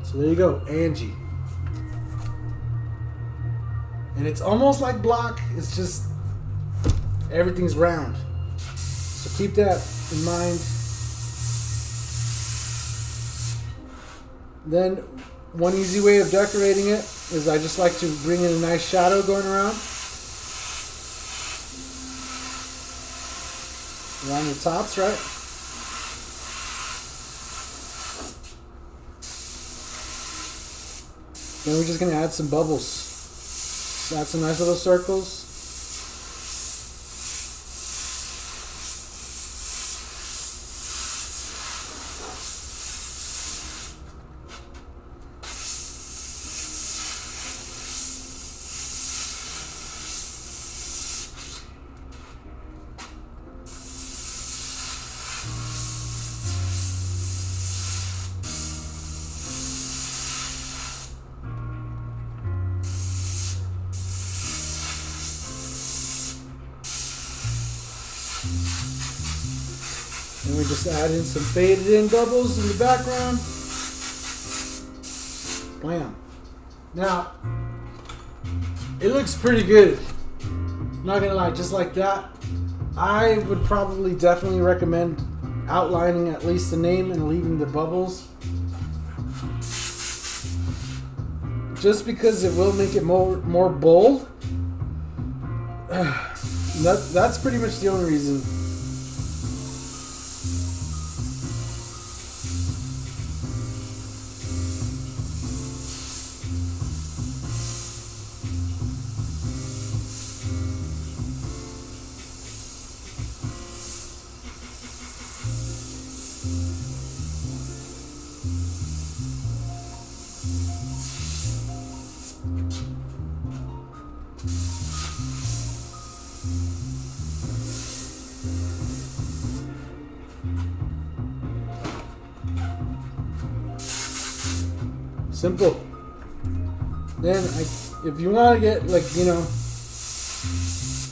So there you go, Angie. And it's almost like block, it's just everything's round. So keep that in mind. Then one easy way of decorating it is I just like to bring in a nice shadow going around the tops, right? Then we're just going to add some bubbles. Add some nice little circles. And we just add in some faded in bubbles in the background. Blam. Now, it looks pretty good. Not gonna lie, just like that. I would probably definitely recommend outlining at least the name and leaving the bubbles. Just because it will make it more bold. That's pretty much the only reason. Simple. Then, if you want to get, like, you know,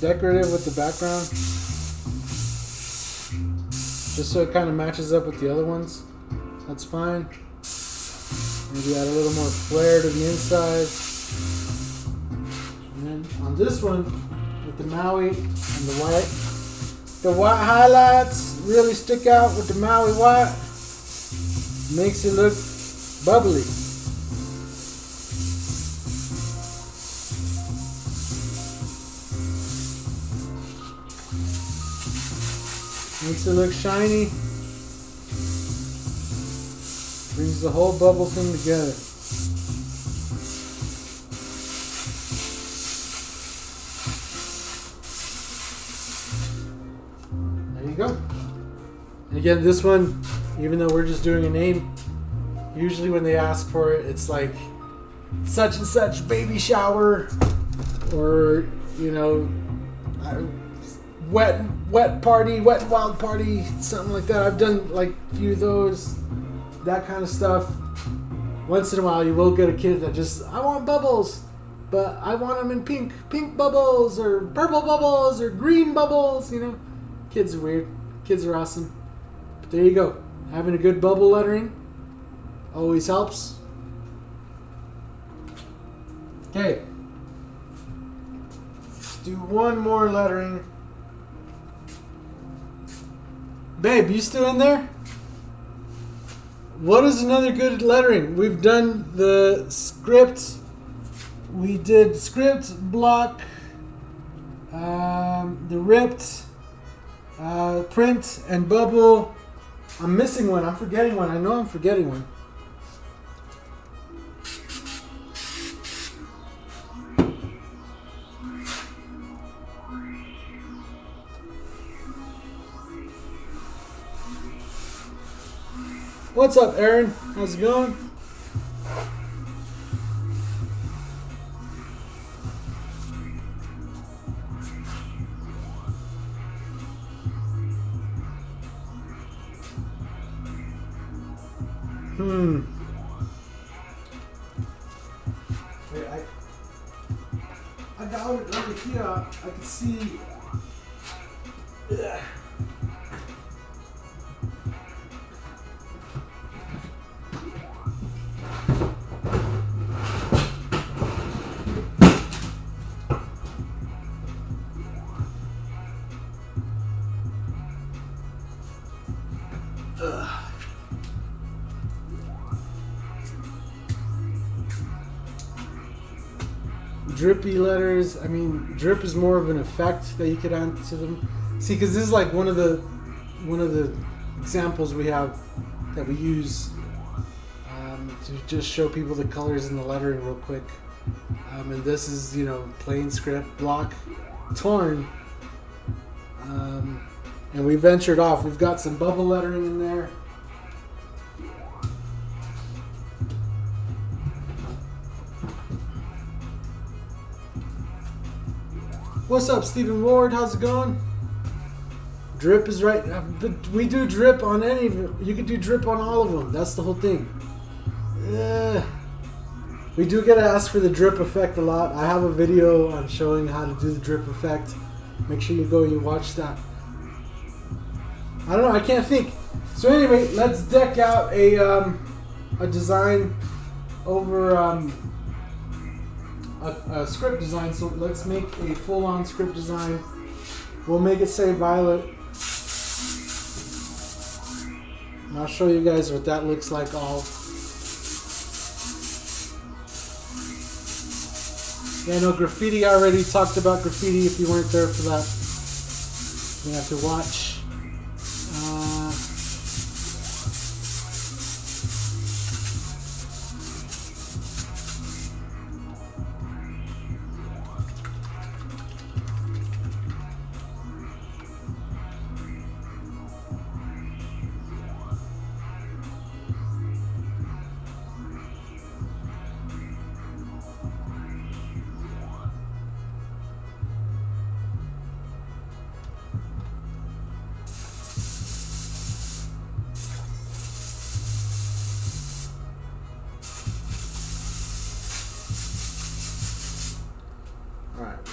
decorative with the background, just so it kind of matches up with the other ones, that's fine. Maybe add a little more flair to the inside. And then on this one, with the Maui and the white highlights really stick out with the Maui white. Makes it look bubbly. Makes it look shiny. Brings the whole bubble thing together. There you go. And again, this one, even though we're just doing a name, usually when they ask for it, it's like such and such baby shower, or, you know, wet party, wet and wild party, something like that. I've done like a few of those, that kind of stuff. Once in a while you will get a kid that just, I want bubbles, but I want them in pink bubbles, or purple bubbles, or green bubbles, you know. Kids are weird. Kids are awesome. But there you go. Having a good bubble lettering always helps. Okay. Let's do one more lettering. Babe, you still in there? What is another good lettering? We've done the script. We did script, block, the ripped, print, and bubble. I'm missing one. I'm forgetting one. I know I'm forgetting one. What's up, Aaron? How's it going? Wait, I got it over here. I can see. Ugh. Drippy letters. I mean, drip is more of an effect that you could add to them. See, because this is like one of the examples we have that we use to just show people the colors and the lettering real quick. And this is, you know, plain script, block, torn. And we ventured off. We've got some bubble lettering in there. What's up, Stephen Ward? How's it going? Drip is right. But we do drip on any of them. You could do drip on all of them. That's the whole thing. We do get asked for the drip effect a lot. I have a video on showing how to do the drip effect. Make sure you go and you watch that. I don't know. I can't think. So anyway, let's deck out a design over a script design. So let's make a full-on script design. We'll make it say Violet. And I'll show you guys what that looks like all. Yeah, no, graffiti. I already talked about graffiti. If you weren't there for that, you have to watch.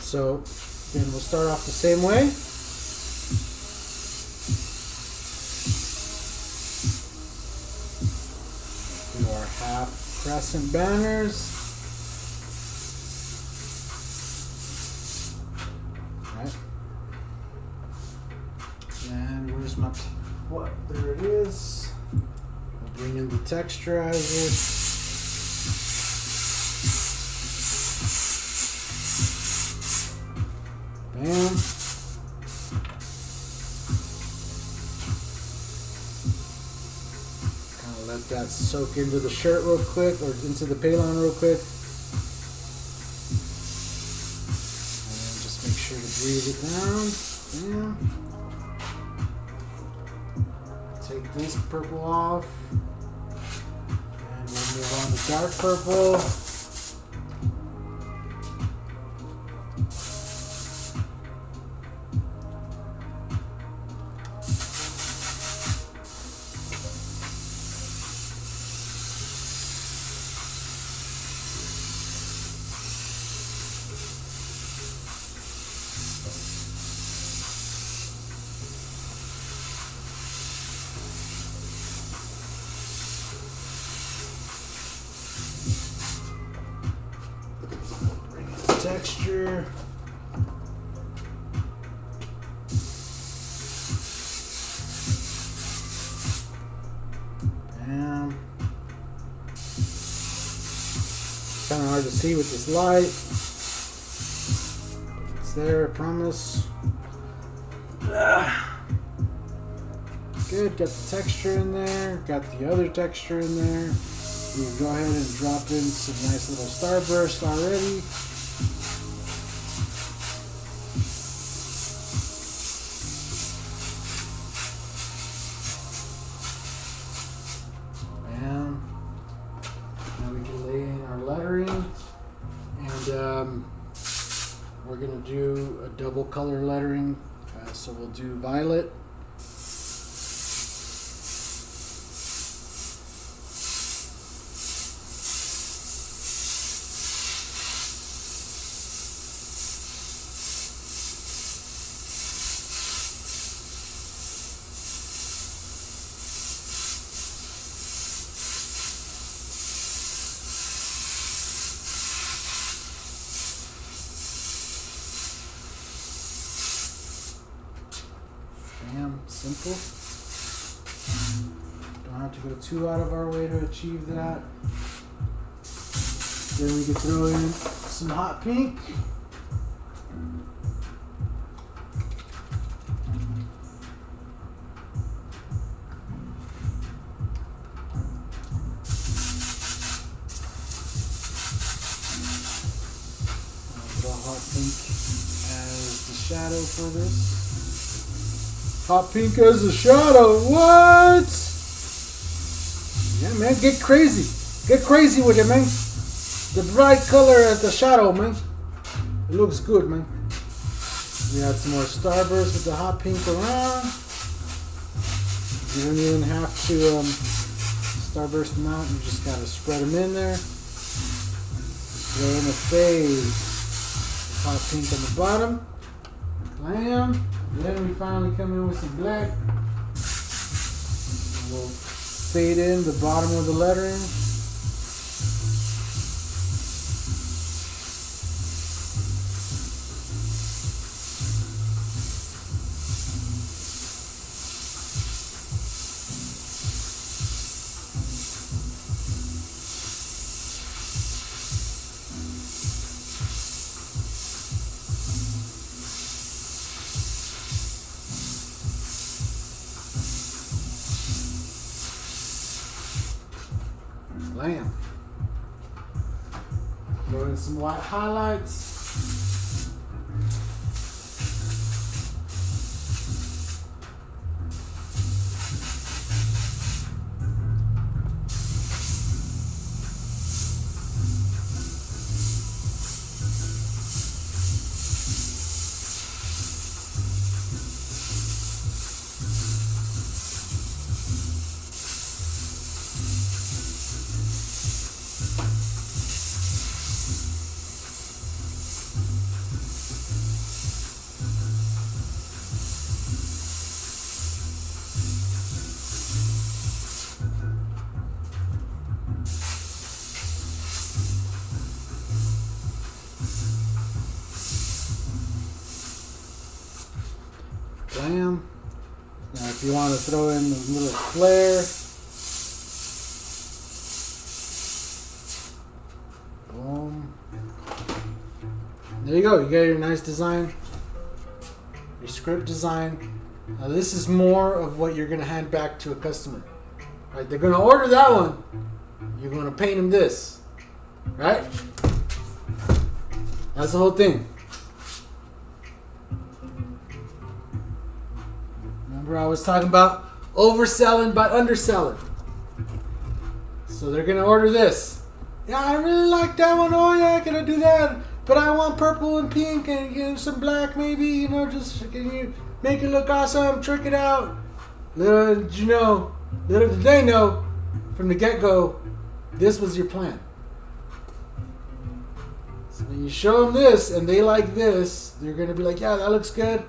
So then we'll start off the same way. Do our half crescent banners. Right. And where's my what? There it is. We'll bring in the texturizer. Bam. Kind of let that soak into the shirt real quick, or into the Palon real quick. And then just make sure to breathe it down. Bam. Take this purple off. And we'll move on to dark purple. Texture. see with this light. It's there, I promise. Good, got the texture in there, got the other texture in there. You can go ahead and drop in some nice little starburst already. And now we can lay in our lettering. And we're going to do a double color lettering. So we'll do violet. Simple. Don't have to go too out of our way to achieve that. Then we can throw in some hot pink. I'll draw hot pink as the shadow for this. Hot pink as a shadow. What? Yeah, man, get crazy. Get crazy with it, man. The bright color as the shadow, man. It looks good, man. We add some more starburst with the hot pink around. You don't even have to starburst them out. You just gotta spread them in there. Throw in a fade. Hot pink on the bottom. Blam. Then we finally come in with some black. We'll fade in the bottom of the lettering. Bam. Throw in some white highlights. Bam. Now if you want to throw in a little flare, boom. There you go. You got your nice design, your script design. Now this is more of what you're going to hand back to a customer. Right? They're going to order that one. You're going to paint them this. Right? That's the whole thing. Remember I was talking about overselling but underselling. So they're going to order this. Yeah, I really like that one. Oh yeah, can I do that? But I want purple and pink and some black maybe. Just can you make it look awesome? Trick it out. Little did you know, little did they know from the get-go, this was your plan. So when you show them this and they like this, they're going to be like, yeah, that looks good.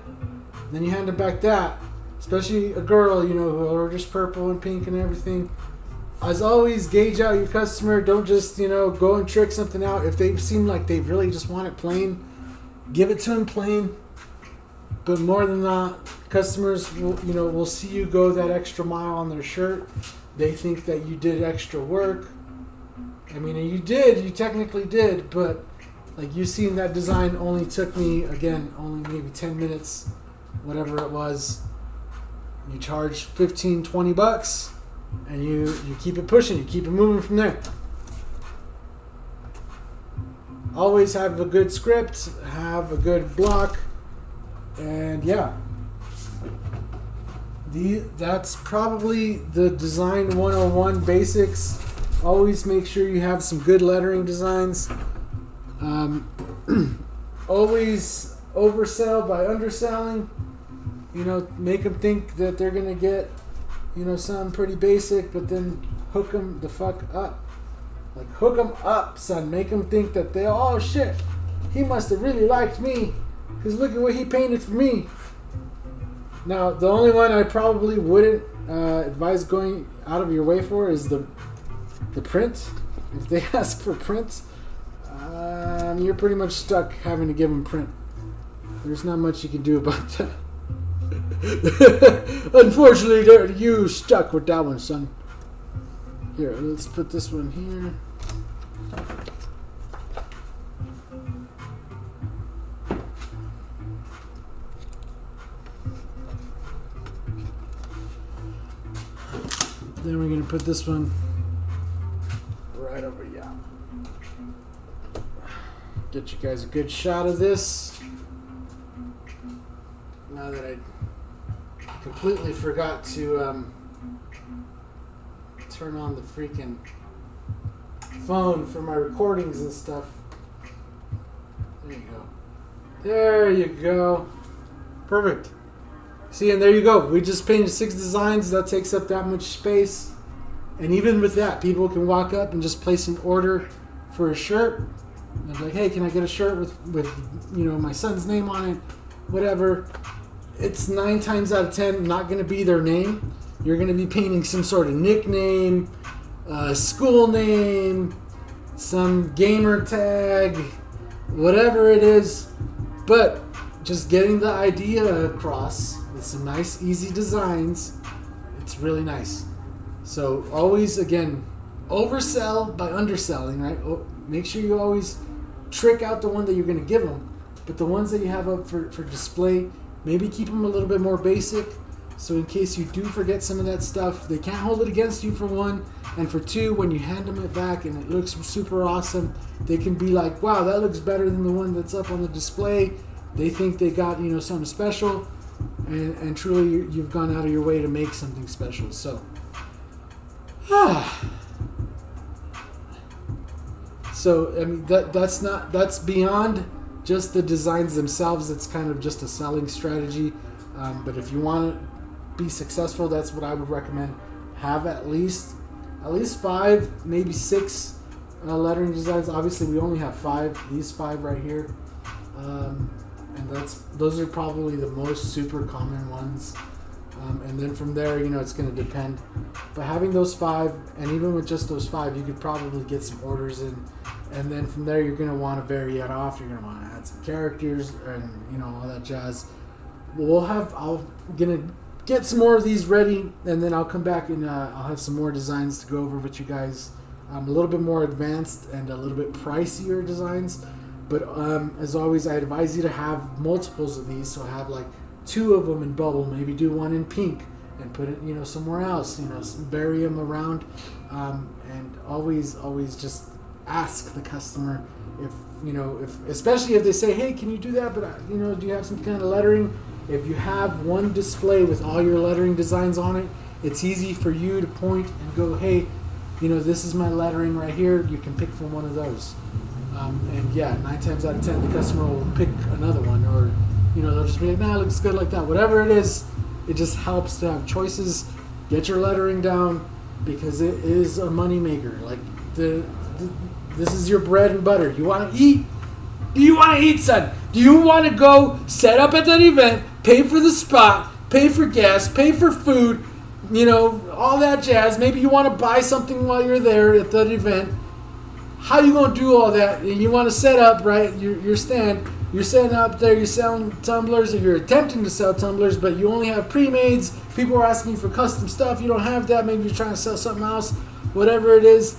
And then you hand them back that. Especially a girl, who orders purple and pink and everything. As always, gauge out your customer. Don't just, go and trick something out. If they seem like they really just want it plain, give it to them plain. But more than that, customers will see you go that extra mile on their shirt. They think that you did extra work. I mean, you technically did, but like you seen that design only took me, again, only maybe 10 minutes, whatever it was. You charge 15, 20 bucks, and you keep it pushing, you keep it moving from there. Always have a good script, have a good block, and yeah. That's probably the design 101 basics. Always make sure you have some good lettering designs. Always oversell by underselling. You know, make them think that they're going to get, you know, something pretty basic, but then hook them the fuck up. Like, hook them up, son. Make them think that oh shit, he must have really liked me, because look at what he painted for me. Now, the only one I probably wouldn't advise going out of your way for is the print. If they ask for print, you're pretty much stuck having to give them print. There's not much you can do about that. Unfortunately, you stuck with that one, son. Here, let's put this one here. Then we're going to put this one right over here. Get you guys a good shot of this. Now that I completely forgot to turn on the freaking phone for my recordings and stuff. There you go. There you go. Perfect. See, and there you go. We just painted 6 designs. That takes up that much space. And even with that, people can walk up and just place an order for a shirt. And they're like, hey, can I get a shirt with you know, my son's name on it? Whatever. It's 9 times out of 10 not going to be their name. You're going to be painting some sort of nickname, school name, some gamer tag, whatever it is. But just getting the idea across with some nice, easy designs, it's really nice. So always, again, oversell by underselling, right? Make sure you always trick out the one that you're going to give them. But the ones that you have up for display, maybe keep them a little bit more basic. So in case you do forget some of that stuff, they can't hold it against you, for one. And for two, when you hand them it back and it looks super awesome, they can be like, wow, that looks better than the one that's up on the display. They think they got, you know, something special. And truly, you've gone out of your way to make something special. So, so I mean, that's beyond just the designs themselves. It's kind of just a selling strategy. But if you want to be successful, that's what I would recommend. Have at least 5, maybe 6 lettering designs. Obviously, we only have 5. These 5 right here, and those are probably the most super common ones. And then from there, you know, it's going to depend. But having those 5, and even with just those 5, you could probably get some orders in. And then from there, you're going to want to vary it off. You're going to want to add some characters and, you know, all that jazz. I'm gonna get some more of these ready, and then I'll come back and I'll have some more designs to go over with you guys. A little bit more advanced and a little bit pricier designs, but as always, I advise you to have multiples of these. So have like 2 of them in bubble, maybe do one in pink and put it, you know, somewhere else. You know, vary them around, and always just ask the customer if, you know, especially if they say, hey, can you do that? But you know, do you have some kind of lettering? If you have one display with all your lettering designs on it, it's easy for you to point and go, hey, you know, this is my lettering right here. You can pick from one of those. And yeah, 9 times out of 10, the customer will pick another one, or, you know, they'll just be like, nah, it looks good like that. Whatever it is, it just helps to have choices. Get your lettering down, because it is a money maker. Like this is your bread and butter. You want to eat? Do you want to eat, son? Do you want to go set up at that event, pay for the spot, pay for gas, pay for food, you know, all that jazz? Maybe you want to buy something while you're there at that event. How you going to do all that? You want to set up, right, your stand. You're setting up there, you're selling tumblers, or you're attempting to sell tumblers, but you only have pre-mades. People are asking you for custom stuff. You don't have that. Maybe you're trying to sell something else. Whatever it is,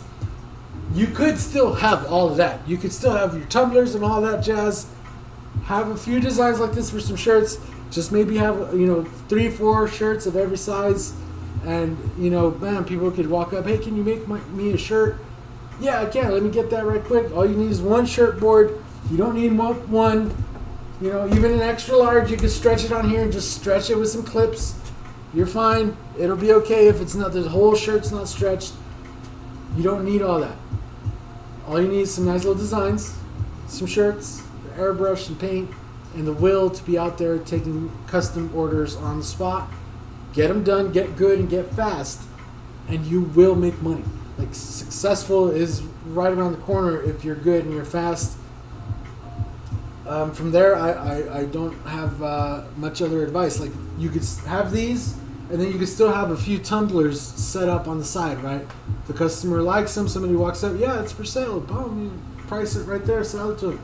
you could still have all of that. You could still have your tumblers and all that jazz. Have a few designs like this for some shirts. Just maybe have, 3 or 4 shirts of every size. And, man, people could walk up, hey, can you make me a shirt? Yeah, I can. Let me get that right quick. All you need is one shirt board. You don't need one. Even an extra large, you can stretch it on here and just stretch it with some clips. You're fine. It'll be okay if it's not, the whole shirt's not stretched. You don't need all that. All you need is some nice little designs, some shirts, airbrush and paint, and the will to be out there taking custom orders on the spot. Get them done, get good, and get fast, and you will make money. Like, successful is right around the corner if you're good and you're fast. From there, I don't have much other advice. Like, you could have these, and then you could still have a few tumblers set up on the side, right? The customer likes them, somebody walks up, yeah, it's for sale, boom, you price it right there, sell it to them,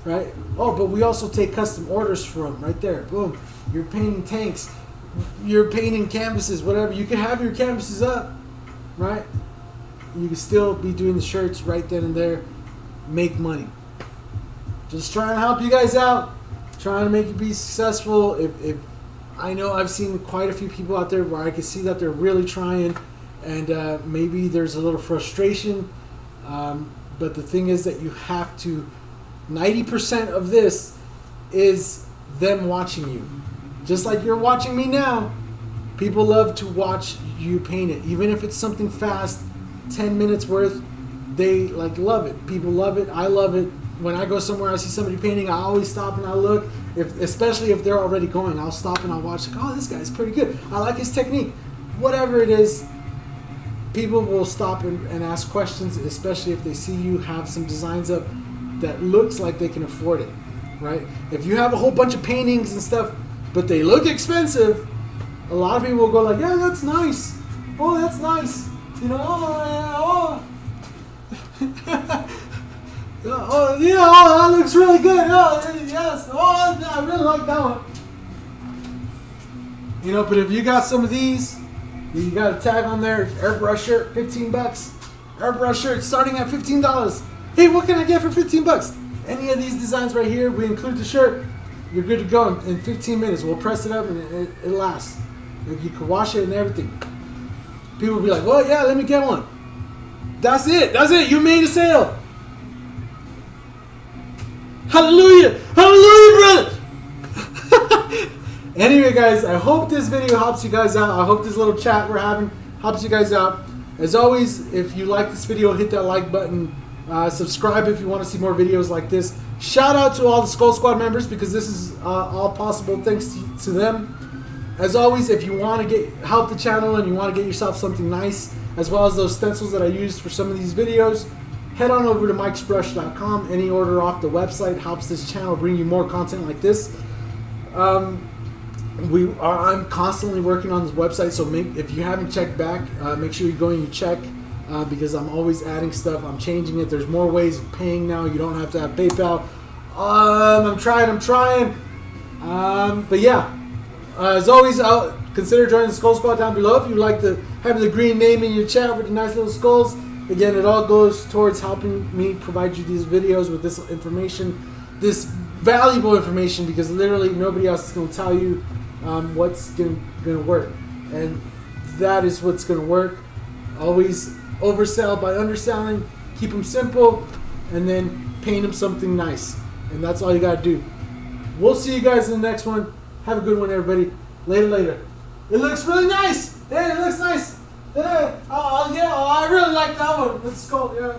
right? Oh, but we also take custom orders for them, right there, boom. You're painting tanks, you're painting canvases, whatever. You can have your canvases up, right? You can still be doing the shirts right then and there, make money. Just trying to help you guys out, trying to make you be successful. If I know I've seen quite a few people out there where I can see that they're really trying, and maybe there's a little frustration, but the thing is that you have to, 90% of this is them watching you. Just like you're watching me now, people love to watch you paint it. Even if it's something fast, 10 minutes worth, they love it. People love it. I love it. When I go somewhere, I see somebody painting, I always stop and I look. Especially if they're already going, I'll stop and I'll watch. Oh, this guy's pretty good. I like his technique. Whatever it is, people will stop and ask questions, especially if they see you have some designs up that looks like they can afford it, right? If you have a whole bunch of paintings and stuff, but they look expensive, a lot of people will go like, yeah, that's nice. Oh, that's nice. Oh, yeah, that looks really good. Oh, yes. Oh, I really like that one. But if you got some of these, you got a tag on there, airbrush shirt, $15. Airbrush shirt starting at $15. Hey, what can I get for $15? Any of these designs right here, we include the shirt. You're good to go in 15 minutes. We'll press it up and it lasts. You can wash it and everything. People will be like, well, yeah, let me get one. That's it. You made a sale. Hallelujah! Hallelujah, brother! Anyway, guys, I hope this video helps you guys out. I hope this little chat we're having helps you guys out. As always, if you like this video, hit that like button. Subscribe if you want to see more videos like this. Shout out to all the Skull Squad members, because this is all possible thanks to them. As always, if you want to help the channel and you want to get yourself something nice, as well as those stencils that I used for some of these videos, head on over to mikesbrush.com. Any order off the website helps this channel bring you more content like this. I'm constantly working on this website, so if you haven't checked back, make sure you go and you check, because I'm always adding stuff. I'm changing it. There's more ways of paying now. You don't have to have PayPal. I'm trying. But yeah, as always, consider joining the Skull Squad down below if you like having the green name in your chat with the nice little skulls. Again, it all goes towards helping me provide you these videos with this information, this valuable information, because literally nobody else is going to tell you what's going to work. And that is what's going to work. Always oversell by underselling. Keep them simple, and then paint them something nice. And that's all you got to do. We'll see you guys in the next one. Have a good one, everybody. Later. It looks really nice. Hey, it looks nice. Yeah, I really like that one. Let's go. Yeah.